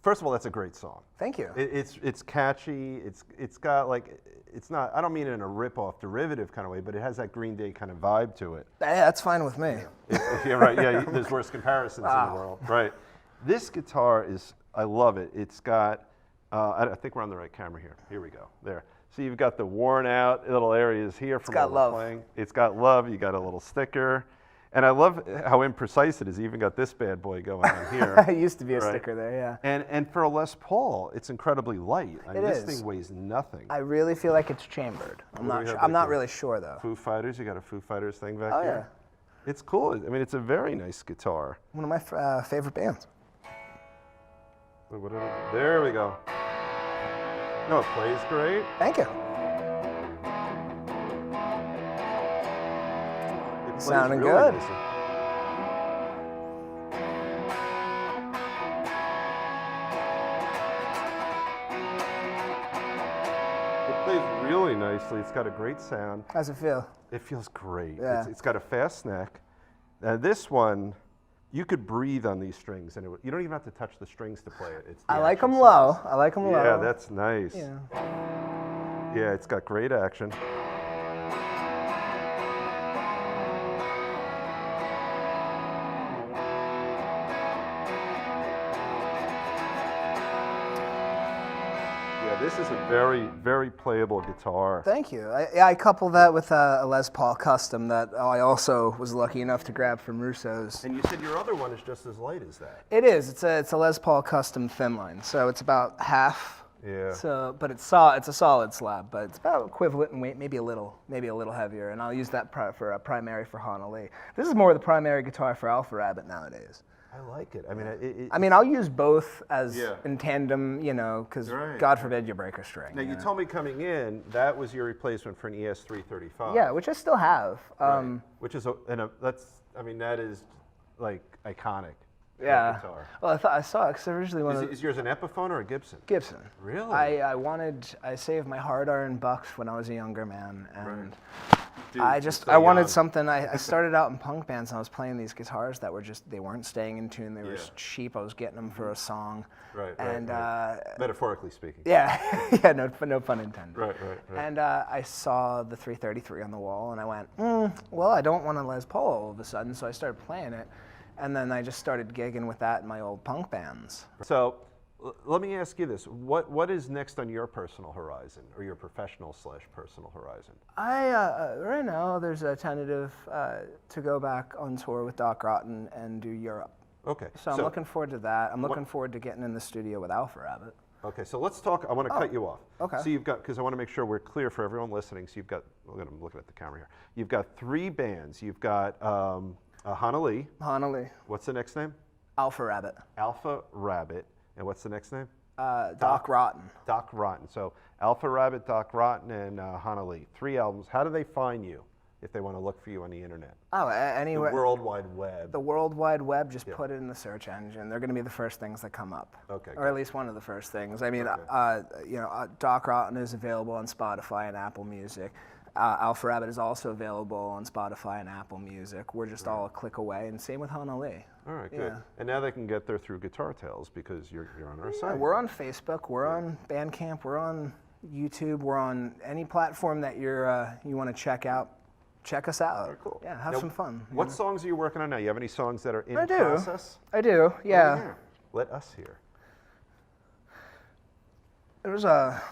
first of all, that's a great song. Thank you. It's catchy. It's got like, it's not. I don't mean it in a rip-off derivative kind of way, but it has that Green Day kind of vibe to it. Yeah, that's fine with me. If you're right, yeah. There's worse comparisons in the world, right? This guitar is. I love it. It's got. I think we're on the right camera here. Here we go. There. So you've got the worn out little areas here from got love. playing. It's got love. You got a little sticker. And I love how imprecise it is. You even got this bad boy going on here. It used to be a sticker there, yeah. And for a Les Paul, it's incredibly light. I mean, It this is. thing weighs nothing. I really feel like it's chambered. I'm What do not we sure. have I'm back not here? really sure though. Foo Fighters, you got a Foo Fighters thing back Oh, here. It's cool. I mean, it's a very nice guitar. One of my favorite bands. There we go. No, it plays great. Thank you. It plays Sounding really good. nicely. It plays really nicely. It's got a great sound. How's it feel? It feels great. Yeah. It's got a fast neck. Now this one, you could breathe on these strings, and you don't even have to touch the strings to play it. It's the I like action them low. sounds. I like them low. Yeah, that's nice. Yeah. Yeah, it's got great action. Yeah, this is a very, very playable guitar. Thank you. I couple that with a Les Paul Custom that I also was lucky enough to grab from Russo's. And you said your other one is just as light as that. It is. It's a Les Paul Custom thin line, so it's about half. Yeah. So, but it's a solid slab, but it's about equivalent in weight, maybe a little heavier. And I'll use that for a primary for Honah Lee. This is more the primary guitar for Alpha Rabbit nowadays. I like it. I I'll mean, use both as Yeah. in tandem, because Right. God forbid you break a string. now you know? told me coming in that was your replacement for an ES335. Yeah, which I still have. Right. Which is that is like iconic. that Yeah. Guitar. Well, I saw it because originally one of Is yours an Epiphone or a Gibson? Gibson. Really? I saved my hard-earned bucks when I was a younger man, and Dude, I you're so I wanted young. something. I started out in punk bands, and I was playing these guitars that were they weren't staying in tune. They were Yeah. cheap. I was getting them for a song. Right. And metaphorically speaking. yeah, yeah, no pun intended. Right. And I saw the 333 on the wall, and I went, well, I don't want a Les Paul all of a sudden, so I started playing it. And then I just started gigging with that in my old punk bands. So let me ask you this. What is next on your personal horizon, or your professional/personal horizon? Right now, there's a tentative to go back on tour with Doc Rotten and do Europe. Okay. So I'm looking forward to that. I'm looking forward to getting in the studio with Alpha Rabbit. Okay, so let's talk. I want to cut you off. okay. So you've got, because I want to make sure we're clear for everyone listening. So you've got, I'm looking at the camera here. You've got 3 bands. You've got Honah Lee. Honah Lee. What's the next name? Alpha Rabbitt. Alpha Rabbitt. And what's the next name? Doc Rotten. Doc Rotten. So Alpha Rabbitt, Doc Rotten, and Honah Lee. 3 albums. How do they find you if they want to look for you on the internet? Oh, anyway. The World Wide Web. The World Wide Web, just put it in the search engine. They're going to be the first things that come up. Okay. Or at least one of the first things. I mean, Doc Rotten is available on Spotify and Apple Music. Alpha Rabbitt is also available on Spotify and Apple Music. We're just all a click away, and same with Honah Lee. All right, good. And now they can get there through Guitar Tales because you're on our site. We're on Facebook. We're on Bandcamp. We're on YouTube. We're on any platform that you want to check out. Check us out. Very cool. Yeah, have some fun. What songs are you working on now? You have any songs that are in I do. process? I do, yeah. Let us hear. There's a...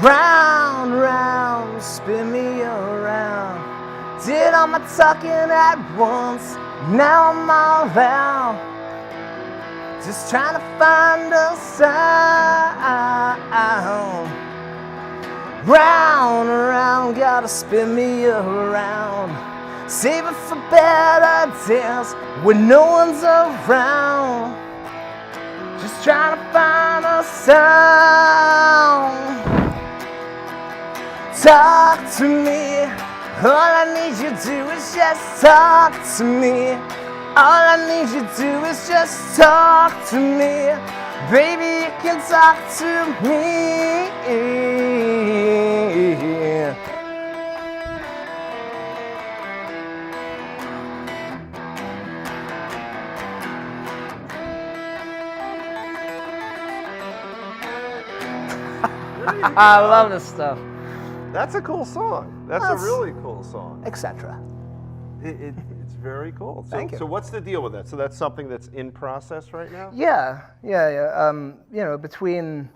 Round, round, spin me around. Did all my talking at once, now I'm all out. Just trying to find a sound. Round, round, gotta spin me around. Save it for better days when no one's around. Just trying to find a sound. Talk to me. All I need you to do is just talk to me. All I need you to do is just talk to me. Baby, you can talk to me. I love this stuff. That's a cool song. That's a really cool song. Etc. It's very cool. So, Thank you. So what's the deal with that? So that's something that's in process right now? Yeah. Between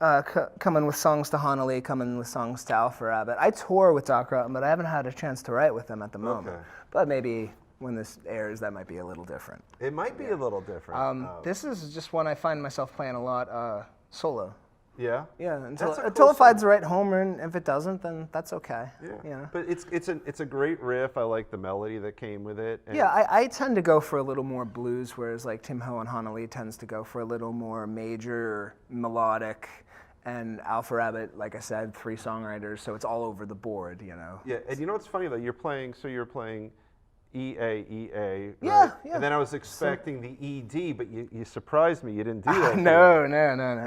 coming with songs to Honah Lee, coming with songs to Alpha Rabbitt. I tour with Doc Rotten, but I haven't had a chance to write with them at the moment. Okay. But maybe when this airs, that might be a little different. It might be a little different. This is just one I find myself playing a lot solo. Yeah? Yeah, That's a until cool it finds the right home, and if it doesn't, then that's okay. Yeah. But it's a great riff. I like the melody that came with it. And Yeah, I tend to go for a little more blues, whereas like Tim Ho and Honah Lee tends to go for a little more major, melodic, and Alpha Rabbitt, like I said, 3 songwriters, so it's all over the board, Yeah, and you know what's funny though? You're playing E, A, right? Yeah. And then I was expecting the ED, but you surprised me. You didn't do that. No. And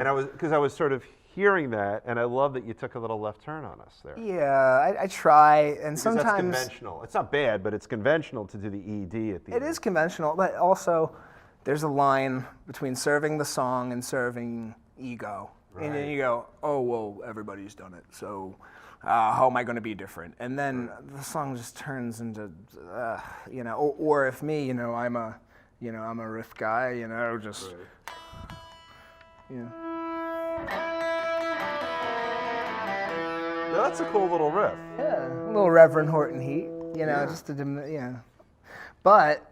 I was sort of hearing that, and I love that you took a little left turn on us there. Yeah, I try, and Because sometimes that's conventional. It's not bad, but it's conventional to do the ED at the end. it is conventional, but also there's a line between serving the song and serving ego. And then you go, oh, well, everybody's done it, so how am I going to be different? And then the song just turns into, or if me, I'm a riff guy, just, Now, that's a cool little riff. Yeah, a little Reverend Horton heat, just to, But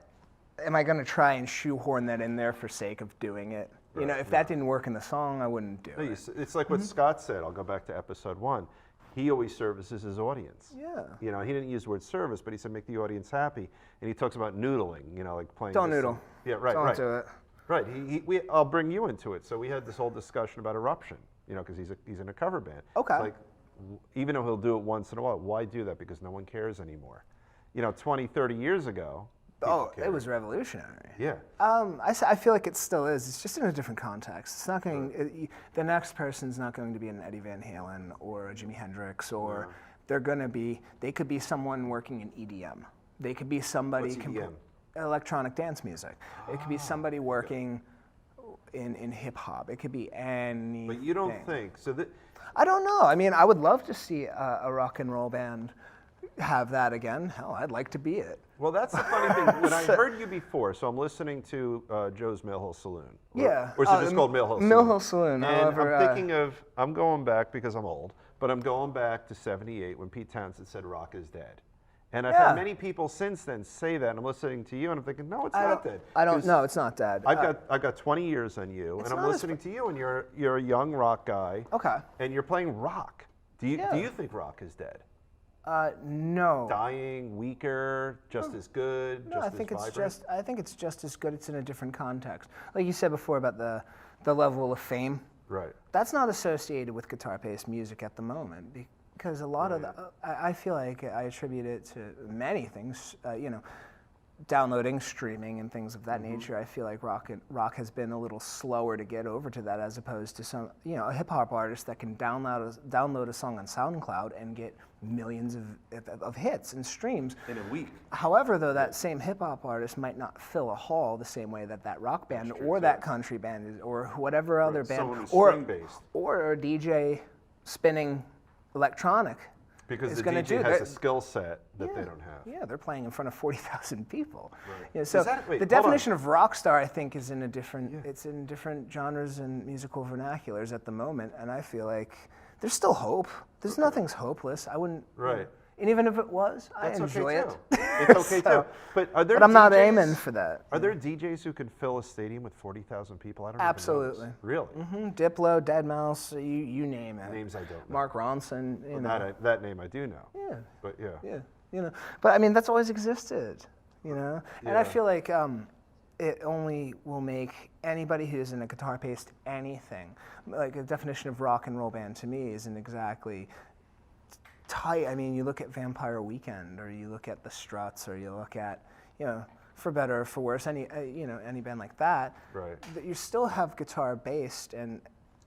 am I going to try and shoehorn that in there for sake of doing it? If that didn't work in the song, I wouldn't do it. It's like what Scott said. I'll go back to episode 1. He always services his audience. Yeah. He didn't use the word service, but he said make the audience happy. And he talks about noodling, like playing. Don't this noodle. song. Yeah, right, Don't right. do it. Right. I'll bring you into it. So we had this whole discussion about Eruption, because he's in a cover band. Okay. It's like, even though he'll do it once in a while, why do that? Because no one cares anymore. 20, 30 years ago. Oh, cared. it was revolutionary. Yeah. I feel like it still is. It's just in a different context. It's not going. The next person's not going to be an Eddie Van Halen or a Jimi Hendrix, or they're going to be. They could be someone working in EDM. They could be somebody. What's EDM? Electronic dance music. It could be somebody working in hip hop. It could be anything. But you don't think so? I don't know. I mean, I would love to see a rock and roll band have that again. Hell, I'd like to be it. Well, that's the funny thing. When I heard you before, so I'm listening to Joe's Mill Hill Saloon. Or is it just called Mill Hill Saloon? Mill Hill Saloon. And However, I'm thinking I'm going back because I'm old, but I'm going back to '78 when Pete Townsend said rock is dead. And I've had many people since then say that. And I'm listening to you, and I'm thinking, no, it's not dead. I don't know. It's not dead. I've got 20 years on you, and I'm listening to you, and you're a young rock guy. Okay. And you're playing rock. Do you think rock is dead? No. Dying, weaker, just as good, No, just I think as vibrant? I think it's just as good. It's in a different context. Like you said before about the level of fame. Right. That's not associated with guitar-based music at the moment because a lot of I feel like I attribute it to many things. Downloading, streaming, and things of that nature. I feel like rock has been a little slower to get over to that, as opposed to some, a hip hop artist that can download a song on SoundCloud and get millions of hits and streams In a week. However, though, that same hip hop artist might not fill a hall the same way that rock band or that country band is, or whatever other band, Someone who's or string-based. or a DJ spinning electronic. Because is the gonna DJ do has that. a skill set that they don't have. Yeah, they're playing in front of 40,000 people. Right. So Wait, the hold definition of rock star, I think, is in a different. Yeah. It's in different genres and musical vernaculars at the moment, and I feel like there's still hope. There's nothing's hopeless. I wouldn't. Right. And even if it was, That's I enjoy okay it. too. It's okay too. But are there? But I'm not DJs aiming for that. Are there DJs who can fill a stadium with 40,000 people? I don't even know Absolutely. this. Really? Diplo, Deadmau5, you name it. Names I don't know. Mark Ronson, you know. That name I do know. Yeah. But yeah. Yeah, but I mean that's always existed, And I Yeah. feel like it only will make anybody who's in a guitar-based anything, like a definition of rock and roll band to me isn't exactly tight. I mean, you look at Vampire Weekend, or you look at the Struts, or you look at, for better or for worse, any band like that. Right. That you still have guitar-based,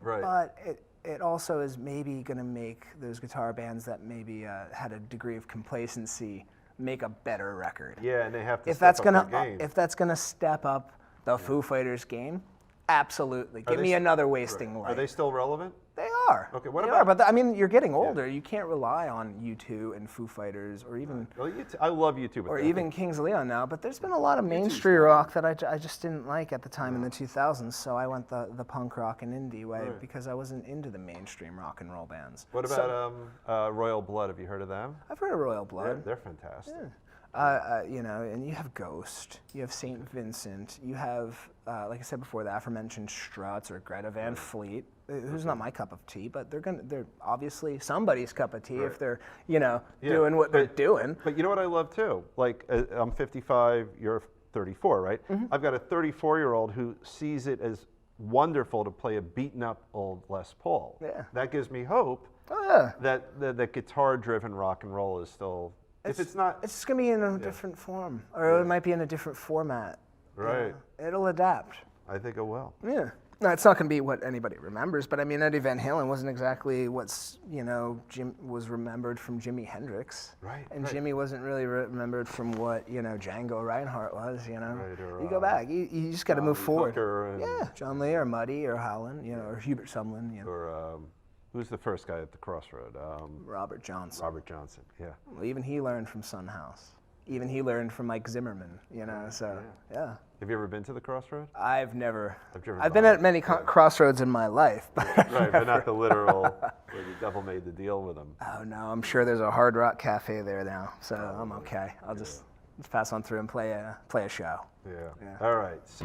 Right. but it also is maybe going to make those guitar bands that maybe had a degree of complacency make a better record. Yeah, and they have to If step that's up gonna their game. if that's gonna step up the Foo Fighters game, absolutely. Give they me s- another wasting Right. light. Are they still relevant? They are. Okay, what They about- are, but I mean, you're getting older. You can't rely on U2 and Foo Fighters, or even Well, I love you too. But or I even think- Kings of Leon now. But there's been a lot of mainstream rock that I just didn't like at the time in the 2000s. So I went the punk rock and indie way because I wasn't into the mainstream rock and roll bands. What about Royal Blood? Have you heard of them? I've heard of Royal Blood. They're fantastic. And you have Ghost, you have St. Vincent, you have, like I said before, the aforementioned Struts or Greta Van Fleet, who's not my cup of tea, but they're obviously somebody's cup of tea if they're, doing what they're doing. But you know what I love too? Like, I'm 55, you're 34, right? I've got a 34-year-old who sees it as wonderful to play a beaten up old Les Paul. Yeah. That gives me hope Oh yeah. that guitar-driven rock and roll is still, if it's not, It's just gonna be in a different form, or it might be in a different format. right, It'll adapt. I think it will. Yeah. No, it's not going to be what anybody remembers, but I mean, Eddie Van Halen wasn't exactly what's, Jim was remembered from Jimi Hendrix. Right, And right. Jimmy wasn't really remembered from what, Django Reinhardt was, Right, or, You go back, you just got to John move Lee forward. Hooker and- Yeah, John Lee or Muddy or Howlin', or Hubert Sumlin, Or who's the first guy at the Crossroad? Robert Johnson. Robert Johnson, yeah. Well, even he learned from Son House. Even he learned from Mike Zimmerman, so, yeah. Have you ever been to the Crossroad? I've never. I've driven I've been by at it, many crossroads in my life, but Right, but not the literal where the devil made the deal with him. oh no, I'm sure there's a Hard Rock Cafe there now, so I'm okay. I'll just pass on through and play a show. Yeah. All right. So,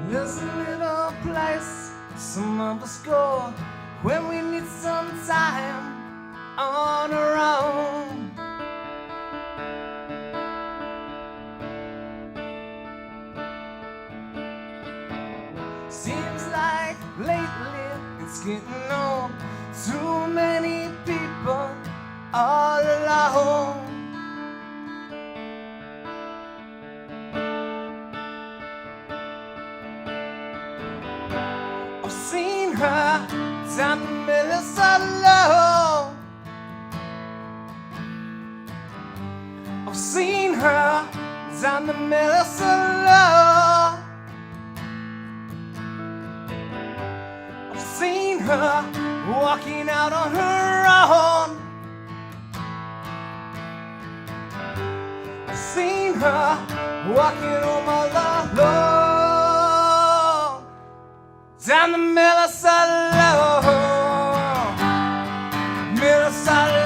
There's a little place some of us go when we need some time on our own. Lately, it's getting on. Too many people all alone. I've seen her down the Minnesota. I've seen her down the Minnesota. I've seen her walking out on her own. I've seen her walking home all alone. Down the Minnesota, Minnesota.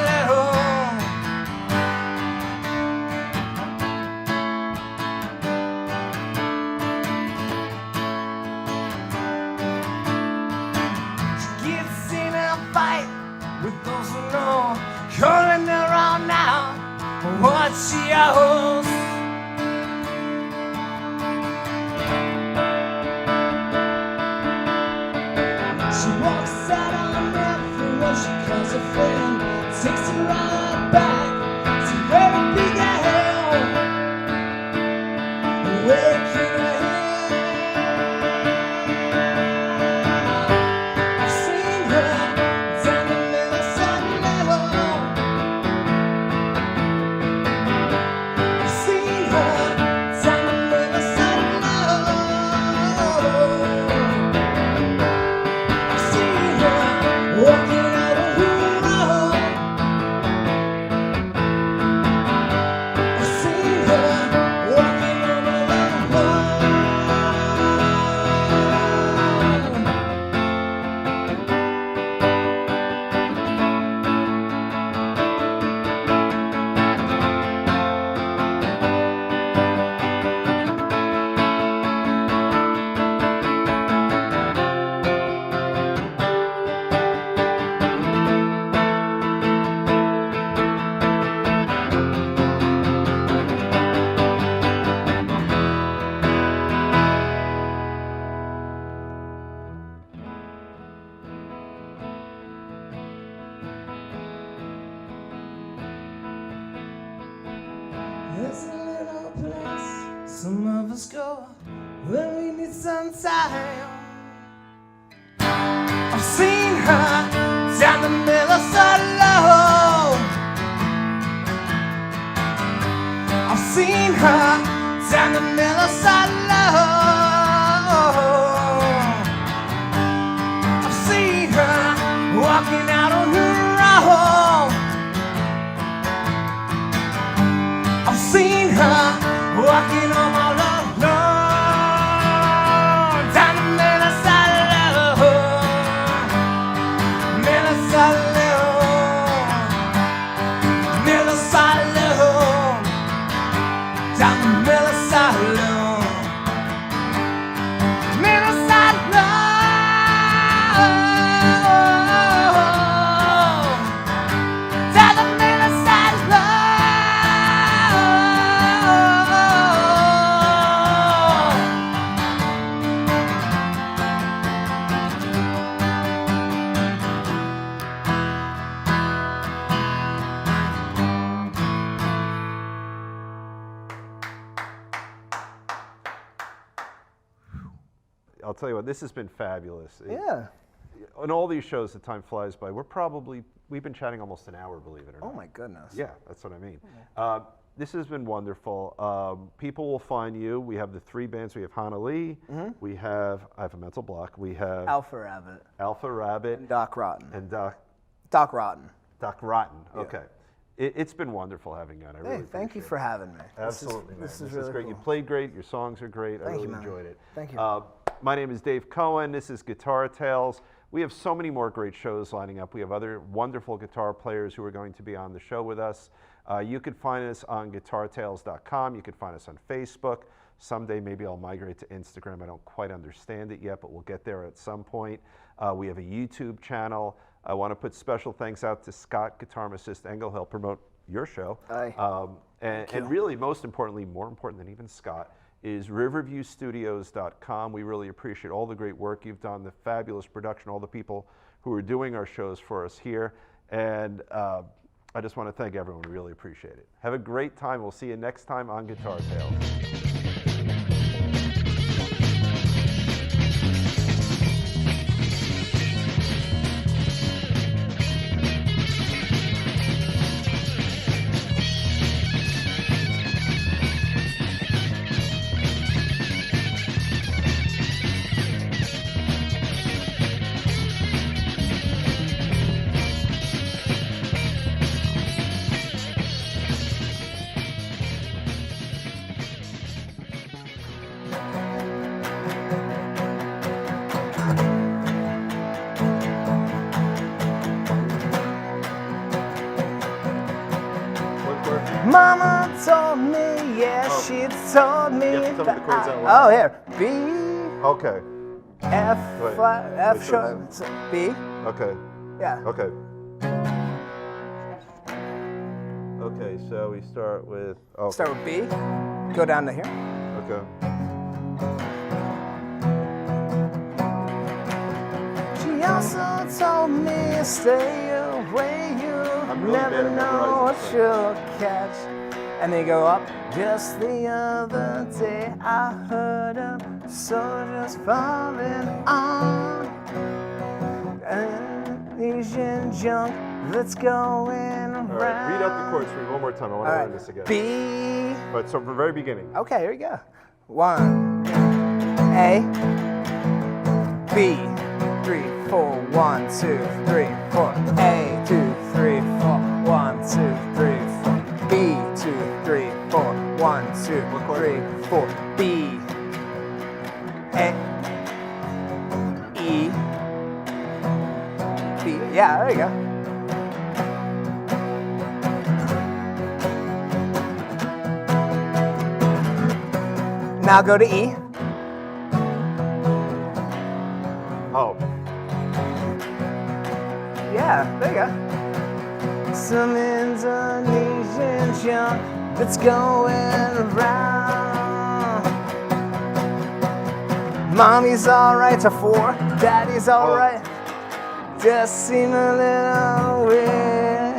She gets in a fight with those who know, calling her on now for what she owes. She walks out on everyone she calls a friend, takes her right back to where it began. Where can I I've seen her down the Minnesota. I've seen her down the Minnesota. I've seen her walking out of her own. I've seen her walking on her own. There's a little place some of us go when we need some time. I've seen her down the Minnesota. I've seen her down the Minnesota. I've seen her walking out on her own. I've seen her walking on my alone. Down the Minnesota, Minnesota, Minnesota, down the Minnesota, Minnesota, down the Minnesota. I'll tell you what, this has been fabulous. Yeah. On all these shows, the time flies by. We've been chatting almost an hour, believe it or not. Oh my goodness. Yeah, that's what I mean. This has been wonderful. People will find you. We have the three bands. We have Honah Lee. I have a mental block. We have Alpha Rabbit Alpha Rabbitt and Doc Rotten. and Doc Rotten. Rotten. Okay. It's been wonderful having you on. I really Thank you appreciate for having me. Absolutely, man. This is really great. cool. You played great. Your songs are great. I Thank really you, man. enjoyed it. Thank you. My name is Dave Cohen. This is Guitar Tales. We have so many more great shows lining up. We have other wonderful guitar players who are going to be on the show with us. You can find us on guitartales.com. You can find us on Facebook. Someday maybe I'll migrate to Instagram. I don't quite understand it yet, but we'll get there at some point. We have a YouTube channel. I want to put special thanks out to Scott, guitarist Engel. He'll promote your show. Aye. And really, most importantly, more important than even Scott, is riverviewstudios.com. We really appreciate all the great work you've done, the fabulous production, all the people who are doing our shows for us here. And I just want to thank everyone. We really appreciate it. Have a great time. We'll see you next time on Guitar Tales. Mama told me, yeah, she told me You have to tell me the chords out oh, loud. here. B, Okay. F Wait, flat, F wait, sharp, B. Okay. Yeah. Okay. Okay, so we start with. Okay. Start with B, go down to here. Okay. She also told me, stay away, you really never bad at know what memorizing you'll catch. And they go up. Just the other day I heard of soldiers falling on an Asian junk that's going around. All right, read out the chords for me one more time. I want to learn this again. B. All right, so from the very beginning. Okay, here we go. 1, A, B, 3, 4, 1, 2, 3, 4, A, 2, 3, 4, 1, 2, 3, 4, B, 2, 3, 4, 1, 2, 3, 4, B, A, E, B. Yeah, there you go. Now go to E. Oh. Yeah, there you go. Some Indonesian junk that's going around. Mommy's alright to 4, daddy's alright. Just seem a little weird.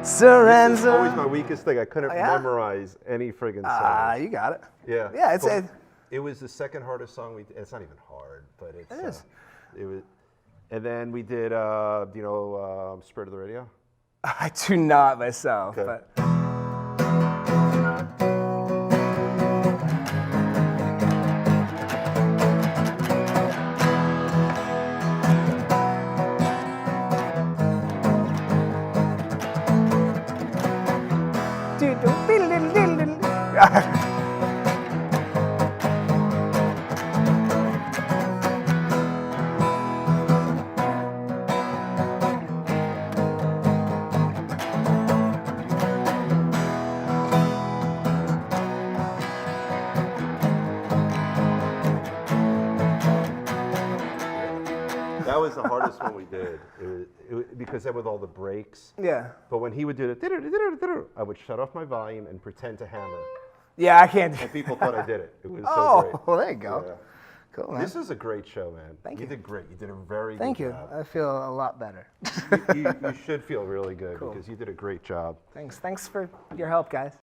This is always Surrender. my weakest thing. I couldn't Oh, yeah? memorize any friggin' Ah, songs. you got it. Yeah. Yeah, it's But a. it was the second hardest song we did. It's not even hard, but it's. It is. It was. And then we did, Spirit of the Radio? I do not myself, Okay. but. That was the hardest one we did. Because then with all the breaks. Yeah. But when he would do it, I would shut off my volume and pretend to hammer. Yeah, I can't do And people thought I did it. It was so Oh, great. well, there you go. Yeah. Cool, man. This is a great show, man. Thank you. You did great. You did a very Thank good you. job. I feel a lot better. You should feel really good Cool. because you did a great job. Thanks for your help, guys.